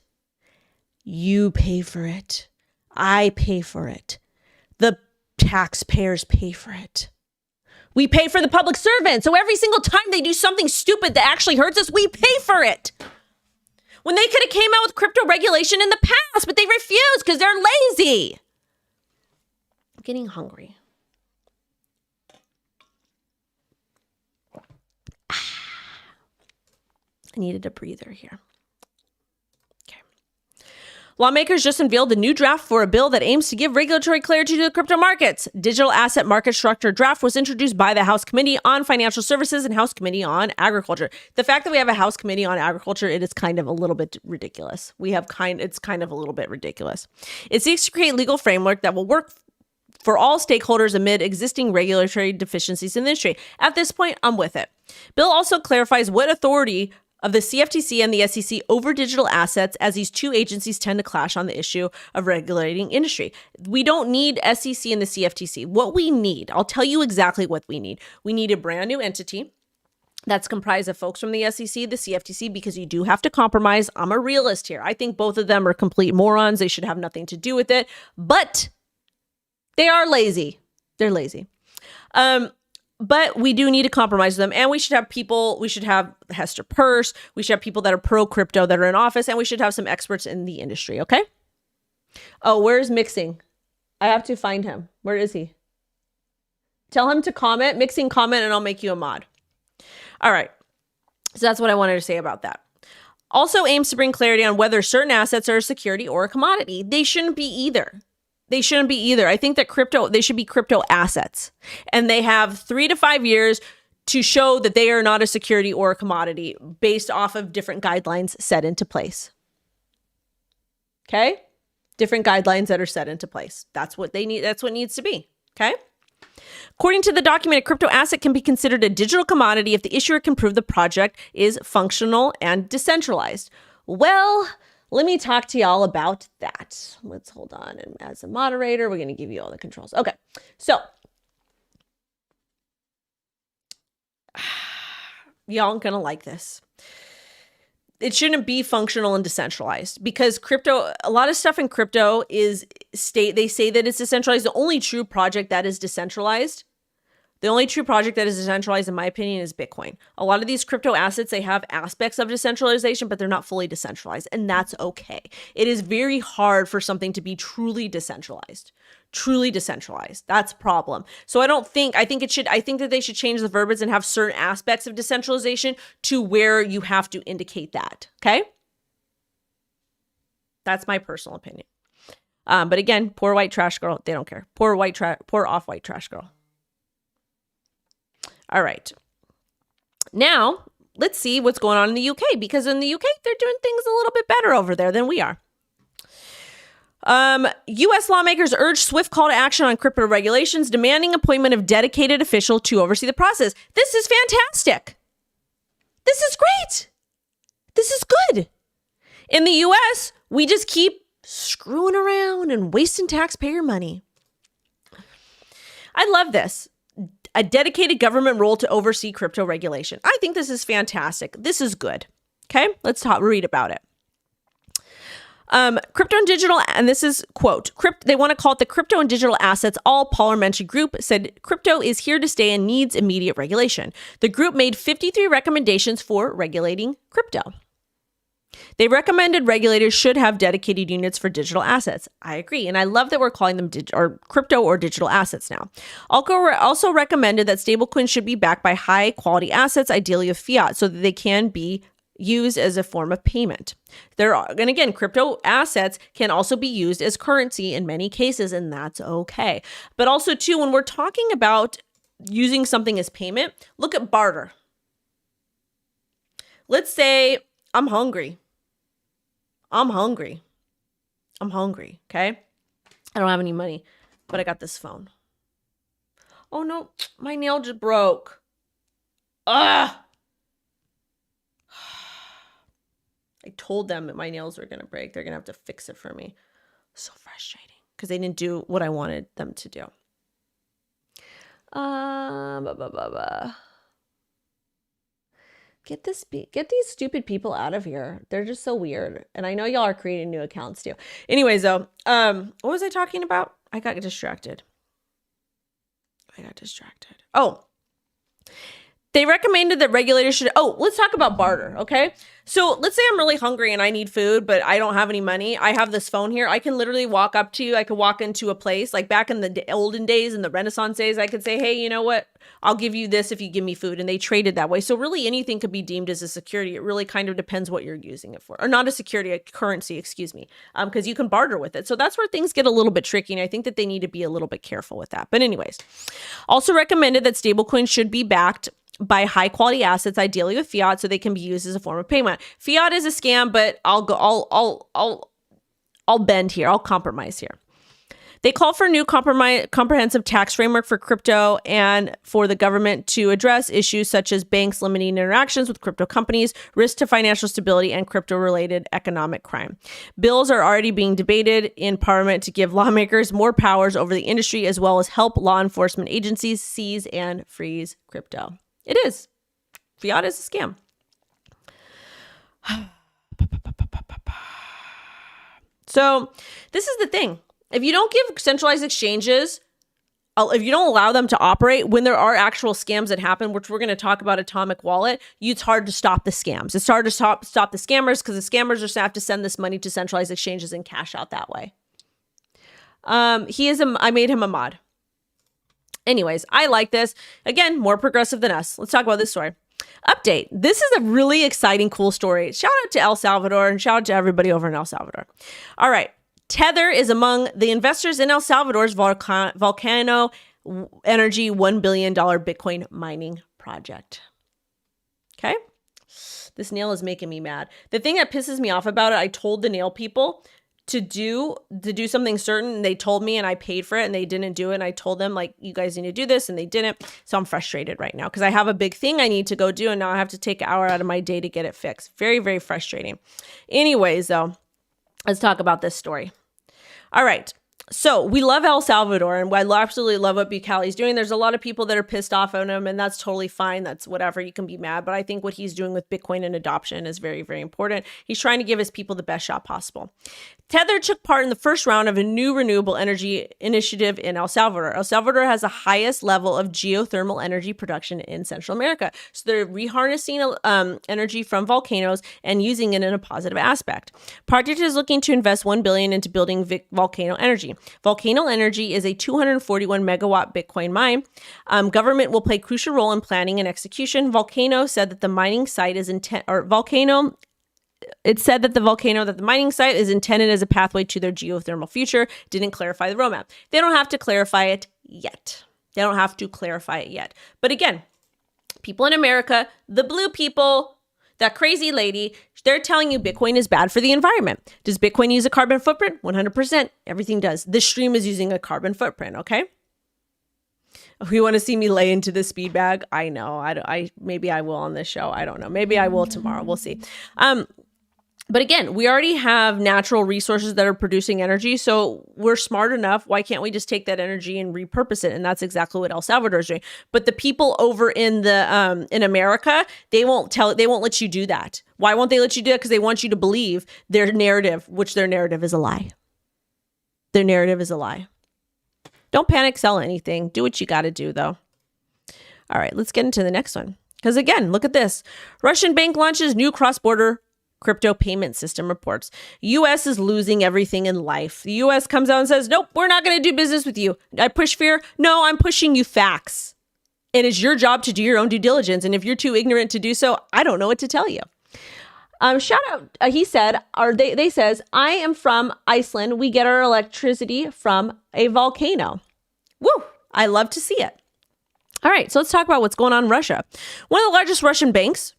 You pay for it. I pay for it. The taxpayers pay for it. We pay for the public servant. So every single time they do something stupid that actually hurts us, we pay for it. When they could have came out with crypto regulation in the past, but they refused because they're lazy. I'm getting hungry. I needed a breather here. Lawmakers just unveiled a new draft for a bill that aims to give regulatory clarity to the crypto markets. Digital Asset Market Structure draft was introduced by the House Committee on Financial Services and House Committee on Agriculture. The fact that we have a House Committee on Agriculture, it is kind of a little bit ridiculous. It's kind of a little bit ridiculous. It seeks to create legal framework that will work for all stakeholders amid existing regulatory deficiencies in the industry. At this point, I'm with it. Bill also clarifies what authority of the CFTC and the SEC over digital assets, as these two agencies tend to clash on the issue of regulating industry. We don't need SEC and the CFTC. What we need, I'll tell you exactly what we need. We need a brand new entity that's comprised of folks from the SEC, the CFTC, because you do have to compromise. I'm a realist here. I think both of them are complete morons. They should have nothing to do with it, but they are lazy. They're lazy. But we do need to compromise them, and we should have Hester Peirce, we should have people that are pro-crypto that are in office, and we should have some experts in the industry, okay? Oh, where's Mixing? I have to find him. Where is he? Tell him to comment, Mixing comment, and I'll make you a mod. All right, so that's what I wanted to say about that. Also aims to bring clarity on whether certain assets are a security or a commodity. They shouldn't be either. I think that they should be crypto assets. And they have 3 to 5 years to show that they are not a security or a commodity based off of different guidelines set into place. Okay? Different guidelines that are set into place. That's what they need. That's what needs to be. Okay? According to the document, a crypto asset can be considered a digital commodity if the issuer can prove the project is functional and decentralized. Well, let me talk to y'all about that. Let's hold on. And as a moderator, we're going to give you all the controls. Okay. So y'all aren't going to like this. It shouldn't be functional and decentralized because a lot of stuff in crypto they say that it's decentralized. The only true project that is decentralized, in my opinion, is Bitcoin. A lot of these crypto assets, they have aspects of decentralization, but they're not fully decentralized, and that's okay. It is very hard for something to be truly decentralized. That's a problem. So I think that they should change the verbiage and have certain aspects of decentralization to where you have to indicate that. Okay? That's my personal opinion. But again, poor white trash girl, they don't care. Poor off-white trash girl. All right. Now, let's see what's going on in the UK, because in the UK, they're doing things a little bit better over there than we are. U.S. lawmakers urge swift call to action on crypto regulations, demanding appointment of dedicated official to oversee the process. This is fantastic. This is great. This is good. In the U.S., we just keep screwing around and wasting taxpayer money. I love this. A dedicated government role to oversee crypto regulation. I think this is fantastic. This is good. Okay, let's read about it. Crypto and digital, and this is quote, they want to call it the Crypto and Digital Assets All Parliamentary Group said crypto is here to stay and needs immediate regulation. The group made 53 recommendations for regulating crypto. They recommended regulators should have dedicated units for digital assets. I agree. And I love that we're calling them crypto or digital assets now. Also recommended that stablecoins should be backed by high quality assets, ideally of fiat, so that they can be used as a form of payment. And again, crypto assets can also be used as currency in many cases, and that's okay. But also too, when we're talking about using something as payment, look at barter. Let's say I'm hungry. Okay? I don't have any money, but I got this phone. Oh no, my nail just broke. Ugh. I told them that my nails were going to break. They're going to have to fix it for me. So frustrating because they didn't do what I wanted them to do. Get these stupid people out of here. They're just so weird. And I know y'all are creating new accounts too. Anyways, though, what was I talking about? I got distracted. Oh, they recommended that regulators should, let's talk about barter, okay? So let's say I'm really hungry and I need food, but I don't have any money. I have this phone here. I can literally walk up to you. I could walk into a place like back in the olden days, in the Renaissance days, I could say, hey, you know what? I'll give you this if you give me food. And they traded that way. So really anything could be deemed as a security. It really kind of depends what you're using it for. Or not a security, a currency, excuse me, because you can barter with it. So that's where things get a little bit tricky. And I think that they need to be a little bit careful with that. But anyways, also recommended that stablecoins should be backed by high quality assets, ideally with fiat, so they can be used as a form of payment. Fiat is a scam, but I'll bend here. I'll compromise here. They call for a new comprehensive tax framework for crypto and for the government to address issues such as banks limiting interactions with crypto companies, risk to financial stability, and crypto-related economic crime. Bills are already being debated in Parliament to give lawmakers more powers over the industry, as well as help law enforcement agencies seize and freeze crypto. It is. Fiat is a scam. So this is the thing. If you don't give centralized exchanges, if you don't allow them to operate when there are actual scams that happen, which we're going to talk about Atomic Wallet, it's hard to stop the scams. It's hard to stop the scammers because the scammers just have to send this money to centralized exchanges and cash out that way. I made him a mod. Anyways, I like this. Again, more progressive than us. Let's talk about this story. Update. This is a really exciting, cool story. Shout out to El Salvador and shout out to everybody over in El Salvador. All right. Tether is among the investors in El Salvador's volcano energy $1 billion Bitcoin mining project. Okay. This nail is making me mad. The thing that pisses me off about it, I told the nail people to do something certain, and they told me and I paid for it and they didn't do it. And I told them, like, you guys need to do this, and they didn't. So I'm frustrated right now because I have a big thing I need to go do and now I have to take an hour out of my day to get it fixed. Very, very frustrating. Anyways, though, let's talk about this story. All right. So we love El Salvador and I absolutely love what Bukele's doing. There's a lot of people that are pissed off on him and that's totally fine. That's whatever. You can be mad. But I think what he's doing with Bitcoin and adoption is very, very important. He's trying to give his people the best shot possible. Tether took part in the first round of a new renewable energy initiative in El Salvador. El Salvador has the highest level of geothermal energy production in Central America. So they're reharnessing energy from volcanoes and using it in a positive aspect. Project is looking to invest $1 billion into building volcano energy. Volcano energy is a 241 megawatt Bitcoin mine. Government will play a crucial role in planning and execution. Volcano said that the mining site is It said that the mining site is intended as a pathway to their geothermal future. Didn't clarify the roadmap. They don't have to clarify it yet. But again, people in America, the blue people, that crazy lady, they're telling you Bitcoin is bad for the environment. Does Bitcoin use a carbon footprint? 100%. Everything does. This stream is using a carbon footprint, okay? If you want to see me lay into the speed bag, I know. Maybe I will on this show. I don't know. Maybe I will tomorrow. We'll see. But again, we already have natural resources that are producing energy. So we're smart enough. Why can't we just take that energy and repurpose it? And that's exactly what El Salvador is doing. But the people over in the in America, they won't let you do that. Why won't they let you do it? Because they want you to believe their narrative, which their narrative is a lie. Their narrative is a lie. Don't panic, sell anything. Do what you got to do, though. All right, let's get into the next one. Because again, look at this. Russian bank launches new cross-border crypto payment system, reports. U.S. is losing everything in life. The U.S. comes out and says, nope, we're not going to do business with you. I push fear. No, I'm pushing you facts. It is your job to do your own due diligence. And if you're too ignorant to do so, I don't know what to tell you. Shout out, he said, or they says, I am from Iceland. We get our electricity from a volcano. Woo, I love to see it. All right, so let's talk about what's going on in Russia. One of the largest Russian banks,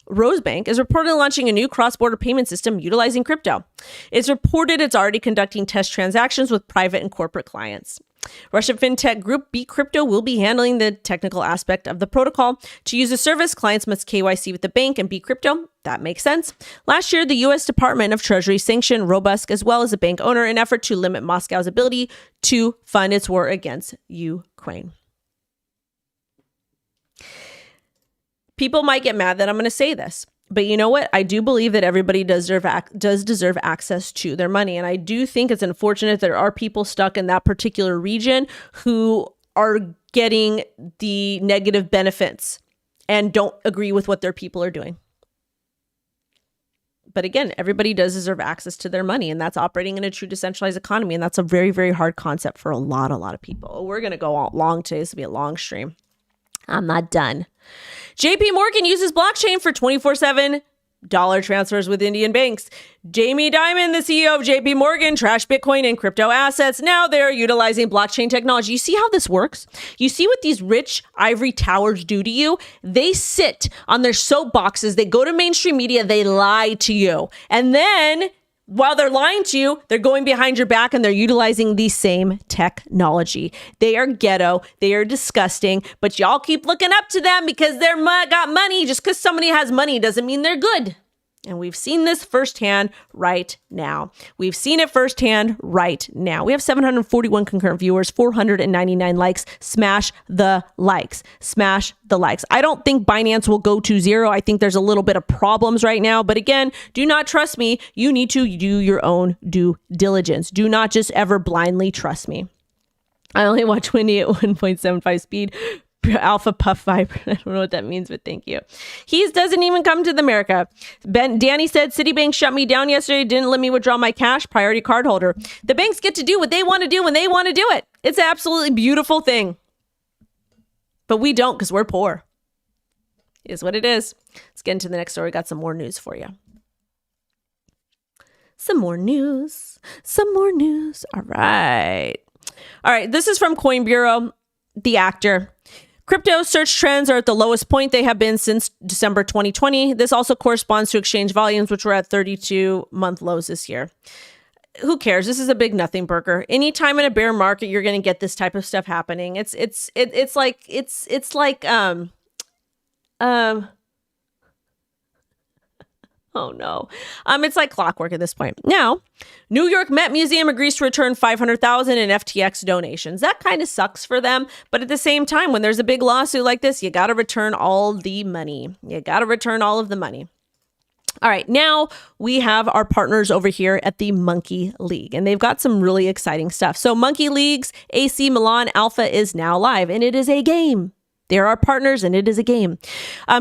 Rosebank, is reportedly launching a new cross-border payment system utilizing crypto. It's reported it's already conducting test transactions with private and corporate clients. Russian fintech group B Crypto will be handling the technical aspect of the protocol. To use the service, clients must KYC with the bank and B Crypto. That makes sense. Last year, the U.S. Department of Treasury sanctioned Robusk as well as a bank owner in an effort to limit Moscow's ability to fund its war against Ukraine. People might get mad that I'm going to say this, but you know what? I do believe that everybody does deserve access to their money. And I do think it's unfortunate there are people stuck in that particular region who are getting the negative benefits and don't agree with what their people are doing. But again, everybody does deserve access to their money, and that's operating in a true decentralized economy. And that's a very, very hard concept for a lot of people. We're going to go all long today. This will be a long stream. I'm not done. JP Morgan uses blockchain for 24/7 dollar transfers with Indian banks. Jamie Dimon, the CEO of JP Morgan, trashed Bitcoin and crypto assets. Now they're utilizing blockchain technology. You see how this works? You see what these rich ivory towers do to you? They sit on their soapboxes. They go to mainstream media. They lie to you. And then while they're lying to you, they're going behind your back and they're utilizing the same technology. They are ghetto. They are disgusting, but y'all keep looking up to them because they're got money. Just because somebody has money doesn't mean they're good. And we've seen this firsthand right now. We've seen it firsthand right now. We have 741 concurrent viewers, 499 likes. Smash the likes. Smash the likes. I don't think Binance will go to zero. I think there's a little bit of problems right now. But again, do not trust me. You need to do your own due diligence. Do not just ever blindly trust me. I only watch Wendy at 1.75 speed. Alpha Puff Viber. I don't know what that means, but thank you. He doesn't even come to America. Danny said, Citibank shut me down yesterday, didn't let me withdraw my cash, priority card holder. The banks get to do what they want to do when they want to do it. It's an absolutely beautiful thing. But we don't because we're poor. It is what it is. Let's get into the next story. Got some more news for you. Some more news. All right. This is from Coin Bureau, the actor. Crypto search trends are at the lowest point they have been since December 2020. This also corresponds to exchange volumes, which were at 32-month lows this year. Who cares? This is a big nothing burger. Anytime in a bear market, you're going to get this type of stuff happening. It's like oh no. It's like clockwork at this point. Now, New York Met Museum agrees to return $500,000 in FTX donations. That kind of sucks for them. But at the same time, when there's a big lawsuit like this, you got to return all the money. All of the money. All right, now we have our partners over here at the Monkey League, and they've got some really exciting stuff. So Monkey League's AC Milan Alpha is now live, and it is a game. They're our partners, and it is a game.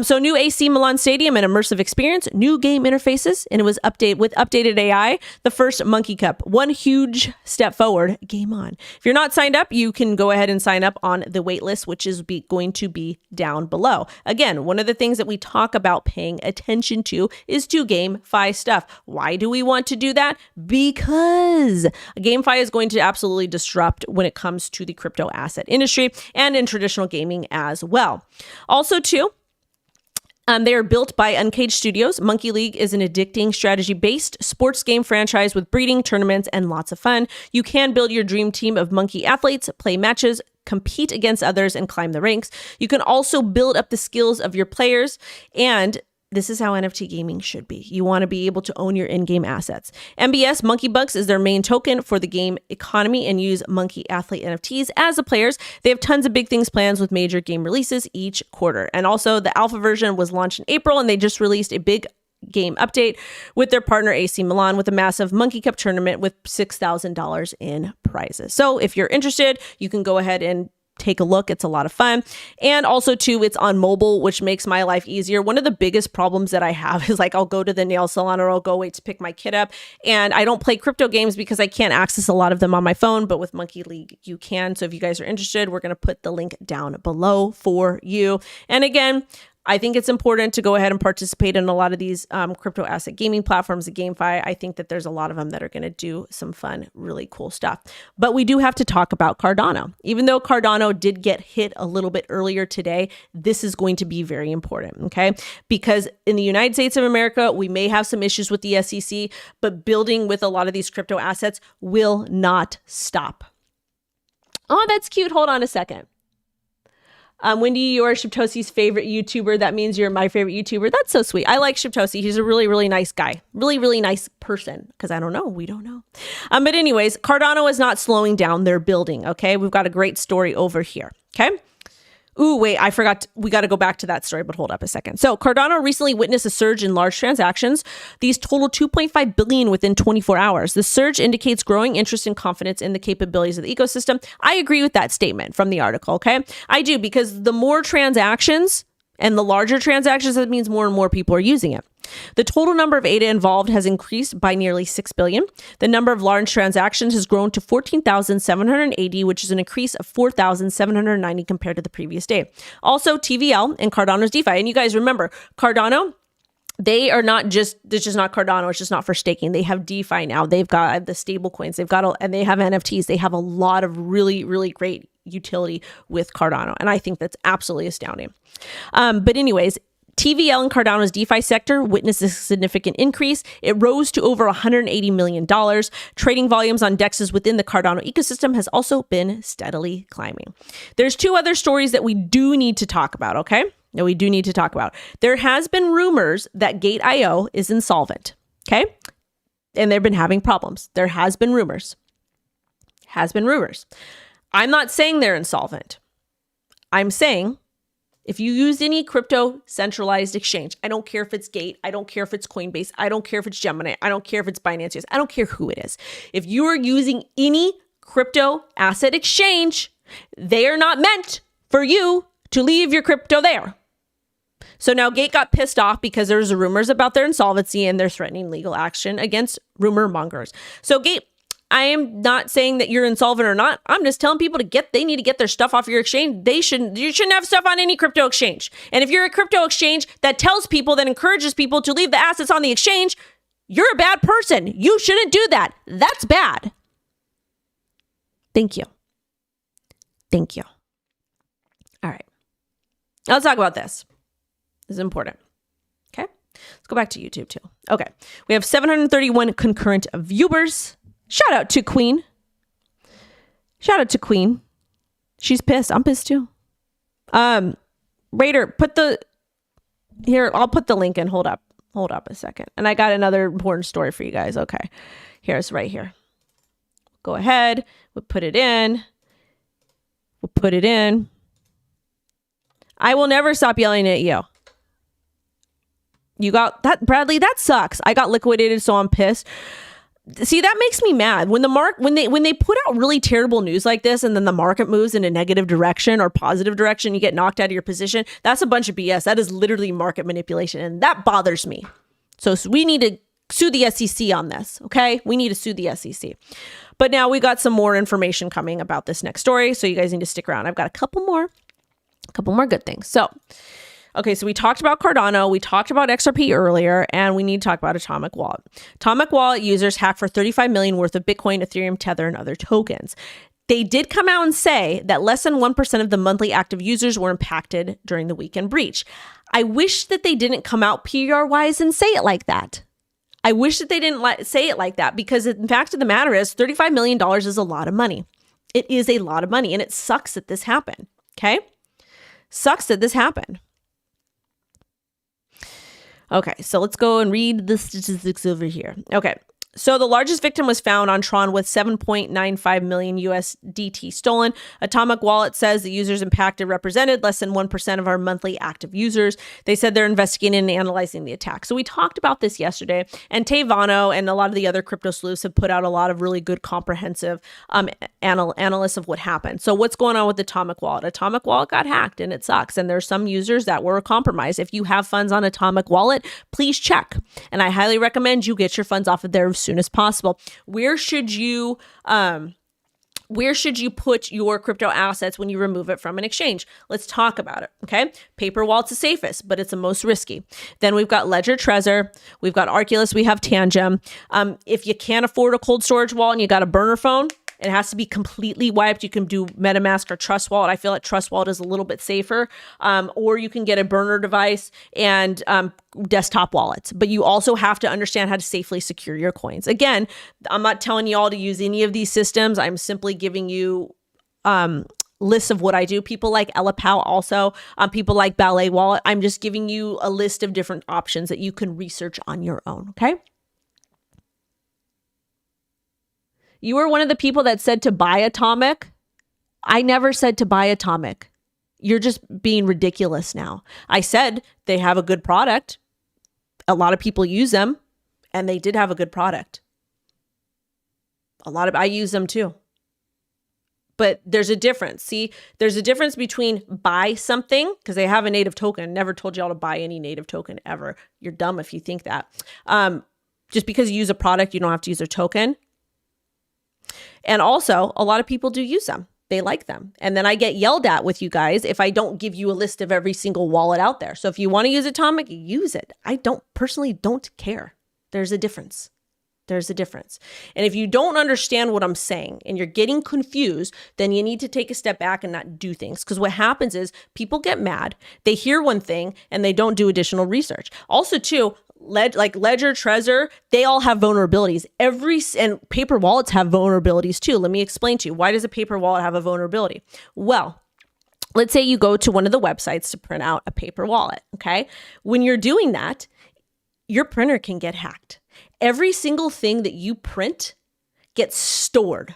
So new AC Milan Stadium and immersive experience, new game interfaces, and it was updated AI, the first Monkey Cup. One huge step forward. Game on. If you're not signed up, you can go ahead and sign up on the wait list, which is going to be down below. Again, one of the things that we talk about paying attention to is to GameFi stuff. Why do we want to do that? Because GameFi is going to absolutely disrupt when it comes to the crypto asset industry and in traditional gaming as well. Also, too, they are built by Uncaged Studios. Monkey League is an addicting strategy-based sports game franchise with breeding, tournaments, and lots of fun. You can build your dream team of monkey athletes, play matches, compete against others, and climb the ranks. You can also build up the skills of your players, and This is how NFT gaming should be. You want to be able to own your in-game assets. MBS Monkey Bucks is their main token for the game economy and use Monkey Athlete NFTs as the players. They have tons of big things planned with major game releases each quarter. And also the alpha version was launched in April and they just released a big game update with their partner AC Milan with a massive Monkey Cup tournament with $6,000 in prizes. So if you're interested, you can go ahead and take a look. It's a lot of fun. And also too, it's on mobile, which makes my life easier. One of the biggest problems that I have is like, I'll go to the nail salon or I'll go wait to pick my kid up. And I don't play crypto games because I can't access a lot of them on my phone, but with Monkey League, you can. So if you guys are interested, we're going to put the link down below for you. And again, I think it's important to go ahead and participate in a lot of these crypto asset gaming platforms, the GameFi. I think that there's a lot of them that are going to do some fun, really cool stuff. But we do have to talk about Cardano. Even though Cardano did get hit a little bit earlier today, this is going to be very important, okay? Because in the United States of America, we may have some issues with the SEC, but building with a lot of these crypto assets will not stop. Oh, that's cute. Hold on a second. Wendy, you're Shibtosi's favorite YouTuber. That means you're my favorite YouTuber. That's so sweet. I like Shibtosi. He's a really, really nice guy. Really, really nice person. Because I don't know. We don't know. But anyways, Cardano is not slowing down. They're building. Okay. We've got a great story over here. Okay. Ooh, wait, I forgot. We got to go back to that story, but hold up a second. So Cardano recently witnessed a surge in large transactions. These totaled 2.5 billion within 24 hours. The surge indicates growing interest and confidence in the capabilities of the ecosystem. I agree with that statement from the article, okay? I do, because the more transactions and the larger transactions, that means more and more people are using it. The total number of ADA involved has increased by nearly 6 billion. The number of large transactions has grown to 14,780, which is an increase of 4,790 compared to the previous day. Also, TVL and Cardano's DeFi. And you guys remember, Cardano, they are not just, it's just not Cardano, it's just not for staking. They have DeFi now. They've got the stable coins, and they have NFTs. They have a lot of really, really great utility with Cardano. And I think that's absolutely astounding. But anyways, TVL and Cardano's DeFi sector witnessed a significant increase. It rose to over $180 million. Trading volumes on DEXs within the Cardano ecosystem has also been steadily climbing. There's two other stories that we do need to talk about, okay? That we do need to talk about. There has been rumors that gateio is insolvent, okay? And they've been having problems. There has been rumors. I'm not saying they're insolvent. I'm saying if you use any crypto centralized exchange, I don't care if it's Gate, I don't care if it's Coinbase, I don't care if it's Gemini, I don't care if it's Binance, I don't care who it is. If you are using any crypto asset exchange, they are not meant for you to leave your crypto there. So now Gate got pissed off because there's rumors about their insolvency and they're threatening legal action against rumor mongers. So Gate, I am not saying that you're insolvent or not. I'm just telling people they need to get their stuff off your exchange. You shouldn't have stuff on any crypto exchange. And if you're a crypto exchange that tells people, that encourages people to leave the assets on the exchange, you're a bad person. You shouldn't do that. That's bad. Thank you. All right. Now let's talk about this. This is important. Okay. Let's go back to YouTube too. Okay. We have 731 concurrent viewers. Shout out to Queen. She's pissed. I'm pissed too. Raider, I'll put the link in. Hold up a second. And I got another important story for you guys. Okay. Here's right here. Go ahead. We'll put it in. I will never stop yelling at you. You got that, Bradley? That sucks. I got liquidated, so I'm pissed. See, that makes me mad when they put out really terrible news like this and then the market moves in a negative direction or positive direction, you get knocked out of your position. That's a bunch of BS. That is literally market manipulation, and that bothers me. So we need to sue the SEC on this, okay? We need to sue the SEC. But now we got some more information coming about this next story, so you guys need to stick around. I've got a couple more good things. So we talked about Cardano, we talked about XRP earlier, and we need to talk about Atomic Wallet. Atomic Wallet users hacked for 35 million worth of Bitcoin, Ethereum, Tether, and other tokens. They did come out and say that less than 1% of the monthly active users were impacted during the weekend breach. I wish that they didn't come out PR-wise and say it like that. I wish that they didn't say it like that, because the fact of the matter is $35 million is a lot of money. It is a lot of money, and it sucks that this happened, okay? Sucks that this happened. Okay, so let's go and read the statistics over here. Okay. So the largest victim was found on Tron with 7.95 million USDT stolen. Atomic Wallet says the users impacted represented less than 1% of our monthly active users. They said they're investigating and analyzing the attack. So we talked about this yesterday, and Tevano and a lot of the other crypto sleuths have put out a lot of really good comprehensive analysis of what happened. So what's going on with Atomic Wallet? Atomic Wallet got hacked and it sucks. And there's some users that were compromised. If you have funds on Atomic Wallet, please check. And I highly recommend you get your funds off of there soon as possible. Where should you put your crypto assets when you remove it from an exchange? Let's talk about it. Okay. Paper wallet's the safest, but it's the most risky. Then we've got Ledger Trezor. We've got Arculus. We have Tangem. If you can't afford a cold storage wallet and you got a burner phone, it has to be completely wiped. You can do MetaMask or Trust Wallet. I feel like Trust Wallet is a little bit safer. Or you can get a burner device and desktop wallets. But you also have to understand how to safely secure your coins. Again, I'm not telling you all to use any of these systems. I'm simply giving you lists of what I do. People like Elapal also, people like Ballet Wallet. I'm just giving you a list of different options that you can research on your own, okay? You were one of the people that said to buy Atomic. I never said to buy Atomic. You're just being ridiculous now. I said they have a good product. A lot of people use them, and they did have a good product. I use them too. But there's a difference. See, there's a difference between buy something, because they have a native token. Never told y'all to buy any native token ever. You're dumb if you think that. Just because you use a product, you don't have to use a token. And also, a lot of people do use them. They like them. And then I get yelled at with you guys if I don't give you a list of every single wallet out there. So if you want to use Atomic, use it. I personally don't care. There's a difference. There's a difference. And if you don't understand what I'm saying and you're getting confused, then you need to take a step back and not do things. Because what happens is people get mad. They hear one thing and they don't do additional research. Also, too, like Ledger, Trezor, they all have vulnerabilities. And paper wallets have vulnerabilities too. Let me explain to you. Why does a paper wallet have a vulnerability? Well, let's say you go to one of the websites to print out a paper wallet, okay? When you're doing that, your printer can get hacked. Every single thing that you print gets stored.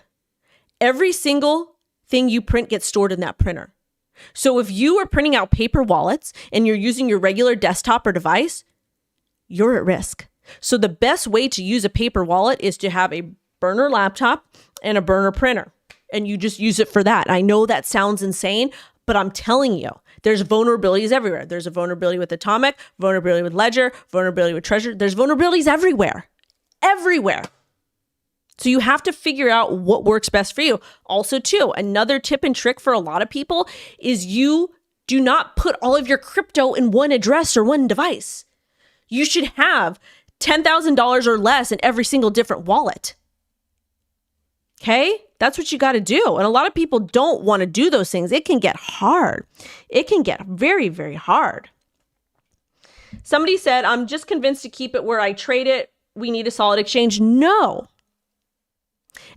Every single thing you print gets stored in that printer. So if you are printing out paper wallets and you're using your regular desktop or device, you're at risk. So the best way to use a paper wallet is to have a burner laptop and a burner printer. And you just use it for that. I know that sounds insane, but I'm telling you, there's vulnerabilities everywhere. There's a vulnerability with Atomic, vulnerability with Ledger, vulnerability with Trezor. There's vulnerabilities everywhere. Everywhere. So you have to figure out what works best for you. Also, too, another tip and trick for a lot of people is you do not put all of your crypto in one address or one device. You should have $10,000 or less in every single different wallet. Okay? That's what you got to do. And a lot of people don't want to do those things. It can get hard. It can get very, very hard. Somebody said, I'm just convinced to keep it where I trade it. We need a solid exchange. No.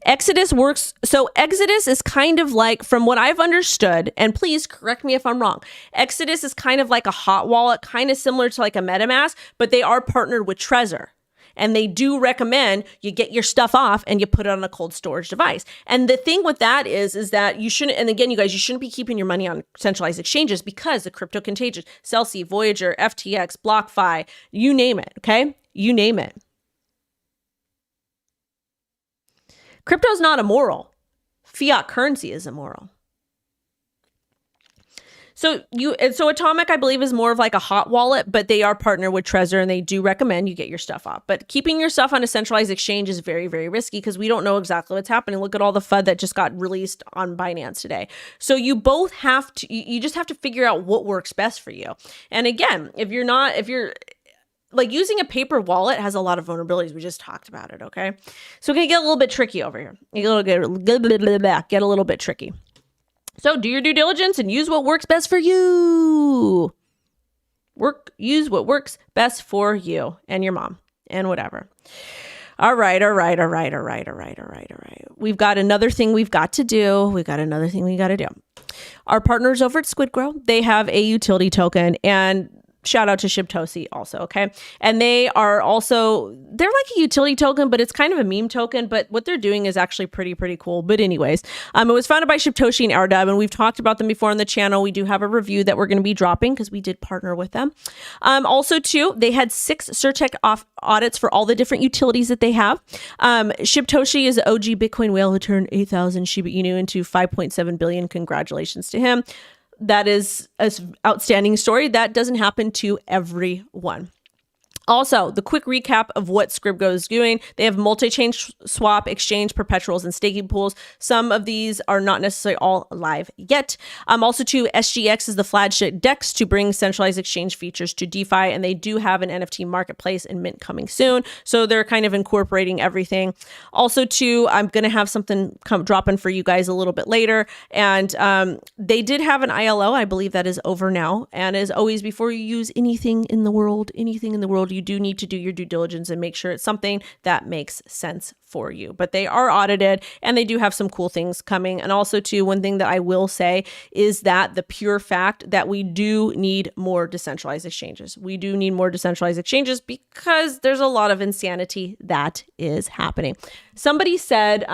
Exodus works. So Exodus is kind of like, from what I've understood, and please correct me if I'm wrong, Exodus is kind of like a hot wallet, kind of similar to like a MetaMask, but they are partnered with Trezor. And they do recommend you get your stuff off and you put it on a cold storage device. And the thing with that is that you shouldn't, and again, you guys, you shouldn't be keeping your money on centralized exchanges because the crypto contagion, Celsius, Voyager, FTX, BlockFi, you name it, okay? You name it. Crypto is not immoral. Fiat currency is immoral. So Atomic, I believe, is more of like a hot wallet, but they are partnered with Trezor and they do recommend you get your stuff off. But keeping your stuff on a centralized exchange is very, very risky because we don't know exactly what's happening. Look at all the FUD that just got released on Binance today. So you both have to, you just have to figure out what works best for you. And again, if you're like using a paper wallet has a lot of vulnerabilities. We just talked about it, okay? So it can get a little bit tricky over here. Get a little bit tricky. So do your due diligence and use what works best for you. Use what works best for you and your mom and whatever. All right. We've got another thing we've got to do. Our partners over at squidgrow, they have a utility token, and shout out to Shibtosi also, okay? And they're like a utility token, but it's kind of a meme token, but what they're doing is actually pretty cool. But anyways, it was founded by Shibtosi and Ardub, and we've talked about them before on the channel. We do have a review that we're going to be dropping because we did partner with them. Also too, they had 6 CertTech audits for all the different utilities that they have. Shibtosi is the OG Bitcoin whale who turned 8,000 Shiba Inu into 5.7 billion. Congratulations to him. That is an outstanding story. That doesn't happen to everyone. Also, the quick recap of what squidgrow is doing. They have multi-chain swap, exchange, perpetuals, and staking pools. Some of these are not necessarily all live yet. Also, too, SGX is the flagship DEX to bring centralized exchange features to DeFi, and they do have an NFT marketplace and mint coming soon. So they're kind of incorporating everything. Also, too, I'm going to have something dropping for you guys a little bit later. And they did have an ILO. I believe that is over now. And as always, before you use anything in the world, you do need to do your due diligence and make sure it's something that makes sense for you. But they are audited and they do have some cool things coming. And also too, one thing that I will say is that the pure fact that we do need more decentralized exchanges. We do need more decentralized exchanges because there's a lot of insanity that is happening. Somebody said,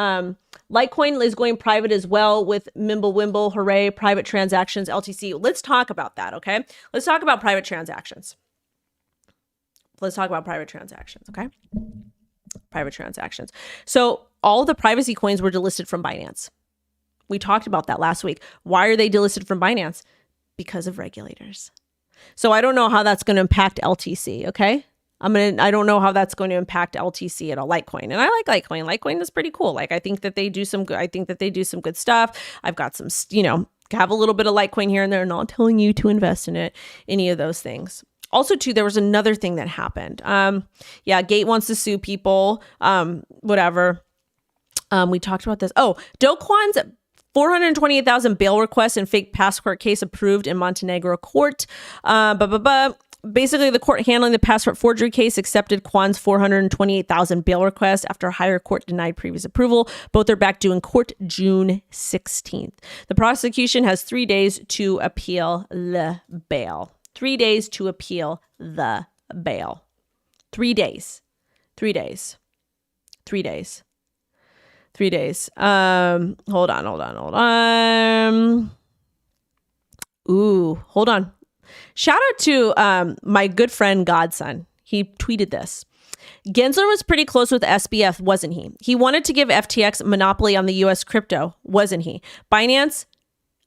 Litecoin is going private as well with Mimblewimble, hooray, private transactions, LTC. Let's talk about that, okay? Let's talk about private transactions. Let's talk about private transactions, okay? Private transactions. So all of the privacy coins were delisted from Binance. We talked about that last week. Why are they delisted from Binance? Because of regulators. So I don't know how that's going to impact LTC, okay? I don't know how that's going to impact LTC at all. Litecoin. And I like Litecoin. Litecoin is pretty cool. Like I think that they do some good stuff. I've got some, have a little bit of Litecoin here and there, not telling you to invest in it, any of those things. Also, too, there was another thing that happened. Gate wants to sue people, whatever. We talked about this. Oh, Do Kwon's 428,000 bail request and fake passport case approved in Montenegro court. Basically, the court handling the passport forgery case accepted Kwon's 428,000 bail request after a higher court denied previous approval. Both are back due in court June 16th. The prosecution has 3 days to appeal the bail. 3 days to appeal the bail. 3 days. 3 days. 3 days. 3 days. Hold on. Ooh, hold on. Shout out to my good friend Godson. He tweeted this. Gensler was pretty close with SBF, wasn't he? He wanted to give FTX monopoly on the US crypto, wasn't he? Binance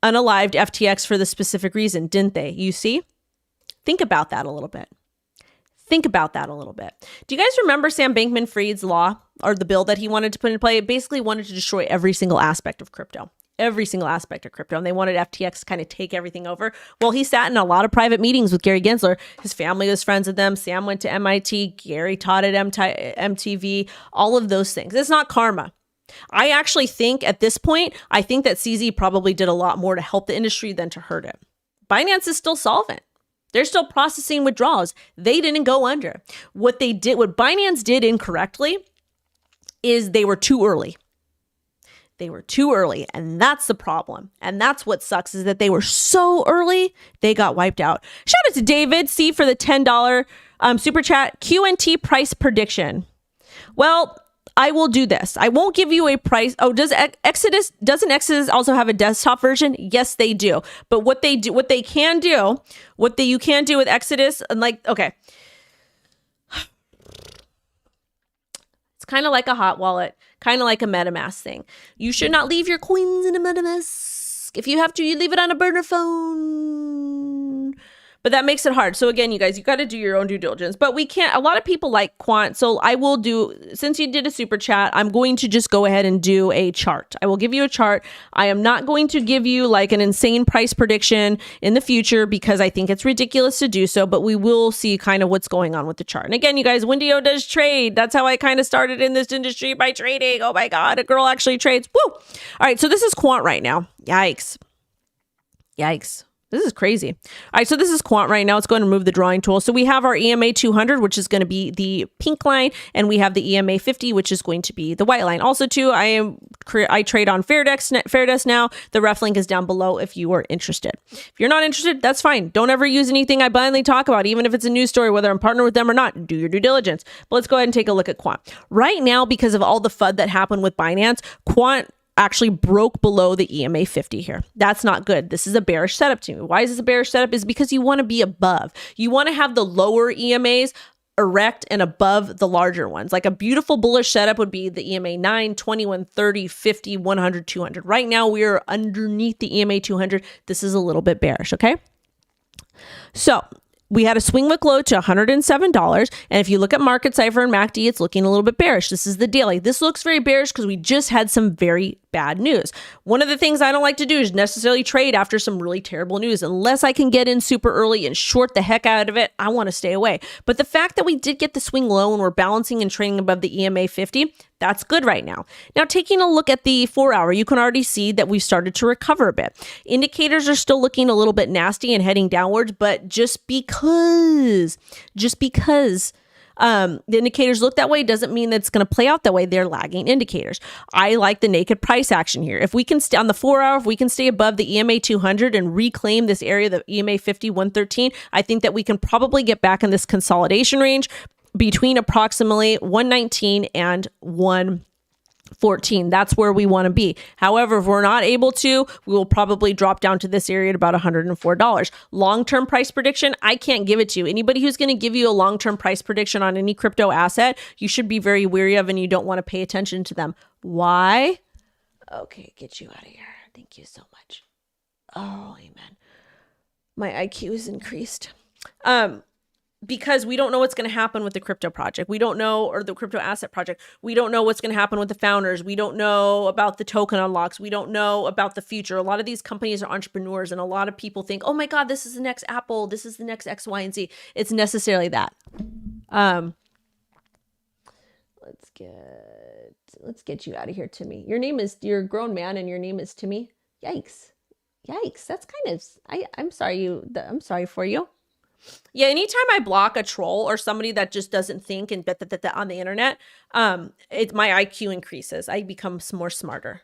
unalived FTX for the specific reason, didn't they? You see? Think about that a little bit. Do you guys remember Sam Bankman-Fried's law or the bill that he wanted to put in play? It basically wanted to destroy every single aspect of crypto. And they wanted FTX to kind of take everything over. Well, he sat in a lot of private meetings with Gary Gensler. His family was friends with them. Sam went to MIT. Gary taught at MTV. All of those things. It's not karma. I actually think at this point, I think that CZ probably did a lot more to help the industry than to hurt it. Binance is still solvent. They're still processing withdrawals. They didn't go under. What Binance did incorrectly is they were too early. And that's the problem. And that's what sucks is that they were so early, they got wiped out. Shout out to David C for the $10 super chat. QNT price prediction. Well, I will do this. I won't give you a price. Oh, doesn't Exodus also have a desktop version? Yes, they do. But you can do with Exodus, and okay. It's kind of like a hot wallet, kind of like a MetaMask thing. You should not leave your coins in a MetaMask. If you have to, you leave it on a burner phone. But that makes it hard. So again, you guys, you got to do your own due diligence. But we can't, a lot of people like Quant. So I will do, since you did a super chat, I'm going to just go ahead and do a chart. I will give you a chart. I am not going to give you like an insane price prediction in the future because I think it's ridiculous to do so. But we will see kind of what's going on with the chart. And again, you guys, WendyO does trade. That's how I kind of started in this industry, by trading. Oh my God, a girl actually trades. Woo! All right, so this is Quant right now. Yikes. This is crazy. All right, so this is Quant right now. Let's go ahead and remove the drawing tool. So we have our EMA 200, which is going to be the pink line, and we have the EMA 50, which is going to be the white line. Also, too, I trade on Fairdesk now. The ref link is down below if you are interested. If you're not interested, that's fine. Don't ever use anything I blindly talk about, even if it's a news story, whether I'm partnered with them or not. Do your due diligence. But let's go ahead and take a look at Quant. Right now, because of all the FUD that happened with Binance, Quant actually broke below the EMA 50 here. That's not good. This is a bearish setup to me. Why is this a bearish setup? Is because you want to be above. You want to have the lower EMAs erect and above the larger ones. Like a beautiful bullish setup would be the EMA 9, 21, 30, 50, 100, 200. Right now we are underneath the EMA 200. This is a little bit bearish, okay? So we had a swing wick low to $107. And if you look at Market Cipher and MACD, it's looking a little bit bearish. This is the daily. This looks very bearish because we just had some very bad news. One of the things I don't like to do is necessarily trade after some really terrible news. Unless I can get in super early and short the heck out of it, I want to stay away. But the fact that we did get the swing low and we're balancing and trading above the EMA 50, that's good right now. Now, taking a look at the 4-hour, you can already see that we've started to recover a bit. Indicators are still looking a little bit nasty and heading downwards, but just because the indicators look that way doesn't mean that it's going to play out that way. They're lagging indicators. I like the naked price action here. If we can stay on the 4-hour, if we can stay above the EMA 200 and reclaim this area, the EMA 50, 113, I think that we can probably get back in this consolidation range between approximately 119 and 114. That's where we want to be. However, if we're not able to, we will probably drop down to this area at about $104. Long-term price prediction, I can't give it to you. Anybody who's going to give you a long-term price prediction on any crypto asset, you should be very wary of and you don't want to pay attention to them. Why? Okay, get you out of here. Thank you so much. Oh, amen. My IQ is increased. Because we don't know what's going to happen with the crypto project. We don't know, or the crypto asset project. We don't know what's going to happen with the founders. We don't know about the token unlocks. We don't know about the future. A lot of these companies are entrepreneurs, and a lot of people think, oh my God, this is the next Apple. This is the next X, Y, and Z. It's necessarily that. Let's get you out of here, Timmy. You're a grown man, and your name is Timmy. Yikes. That's kind of, I'm sorry for you. Yeah, anytime I block a troll or somebody that just doesn't think and on the internet, my IQ increases. I become more smarter.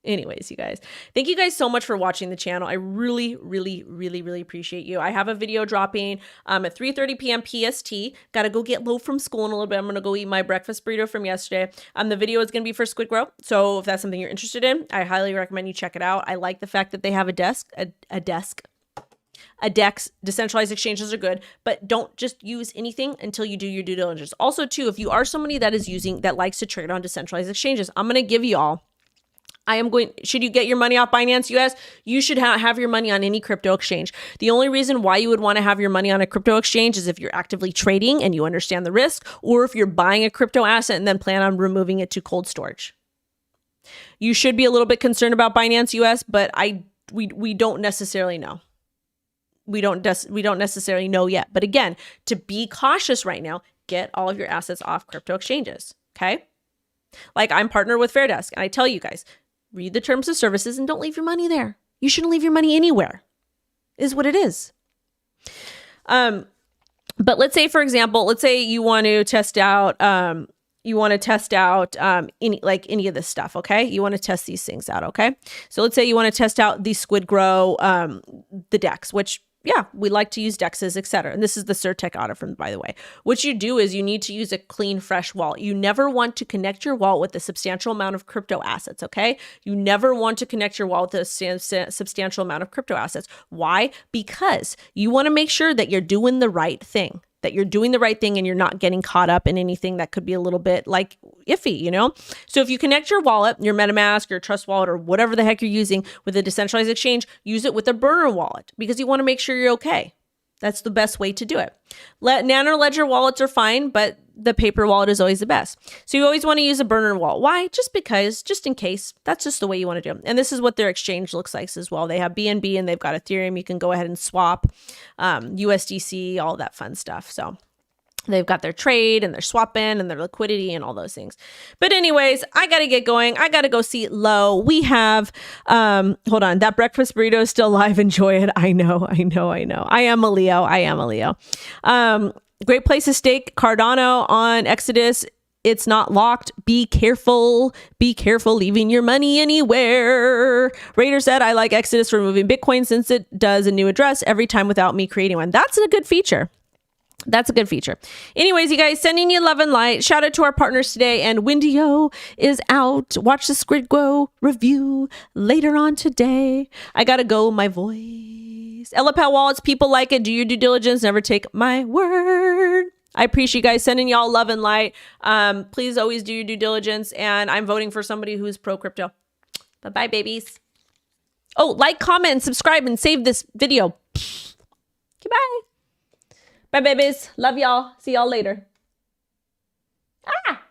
Anyways, you guys, thank you guys so much for watching the channel. I really, really, really, really appreciate you. I have a video dropping at 3:30 p.m. PST. Got to go get low from school in a little bit. I'm going to go eat my breakfast burrito from yesterday. The video is going to be for squidgrow. So if that's something you're interested in, I highly recommend you check it out. I like the fact that they have a desk. Decentralized exchanges are good, but don't just use anything until you do your due diligence. Also, too, if you are somebody that likes to trade on decentralized exchanges, I'm going to give you all. Should you get your money off Binance US? You should have your money on any crypto exchange. The only reason why you would want to have your money on a crypto exchange is if you're actively trading and you understand the risk, or if you're buying a crypto asset and then plan on removing it to cold storage. You should be a little bit concerned about Binance US, but we don't necessarily know. We don't necessarily know yet. But again, to be cautious right now, get all of your assets off crypto exchanges, okay? Like I'm partnered with Fairdesk, and I tell you guys, read the terms of services and don't leave your money there. You shouldn't leave your money anywhere, is what it is. But let's say, for example, you want to test out, any of this stuff, okay? You want to test these things out, okay? So let's say you want to test out the squidgrow, the DEX, which, yeah, we like to use DEXs, etc. And this is the Certec audit from, by the way. What you do is you need to use a clean, fresh wallet. You never want to connect your wallet with a substantial amount of crypto assets, okay? You never want to connect your wallet with a substantial amount of crypto assets. Why? Because you want to make sure that you're doing the right thing. And you're not getting caught up in anything that could be a little bit like iffy, you know? So if you connect your wallet, your MetaMask, your Trust Wallet, or whatever the heck you're using with a decentralized exchange, use it with a burner wallet because you want to make sure you're okay. That's the best way to do it. Nano Ledger wallets are fine, but the paper wallet is always the best. So you always want to use a burner wallet. Why? Just in case. That's just the way you want to do it. And this is what their exchange looks like as well. They have BNB and they've got Ethereum. You can go ahead and swap USDC, all that fun stuff. So They've got their trade and their swapping and their liquidity and all those things. But anyways, I got to get going. I got to go see low. We have, hold on, that breakfast burrito is still live. Enjoy it. I know. I am a Leo. Great place to stake Cardano on Exodus. It's not locked. Be careful. Be careful leaving your money anywhere. Raider said, I like Exodus for moving Bitcoin since it does a new address every time without me creating one. That's a good feature. That's a good feature. Anyways, you guys, sending you love and light. Shout out to our partners today. And WendyO is out. Watch the squidgrow review later on today. I got to go. My voice. Ellipal wallets. People like it. Do your due diligence. Never take my word. I appreciate you guys sending y'all love and light. Please always do your due diligence. And I'm voting for somebody who's pro crypto. Bye-bye, babies. Oh, like, comment, and subscribe, and save this video. Goodbye. Bye, babies. Love y'all. See y'all later. Ah!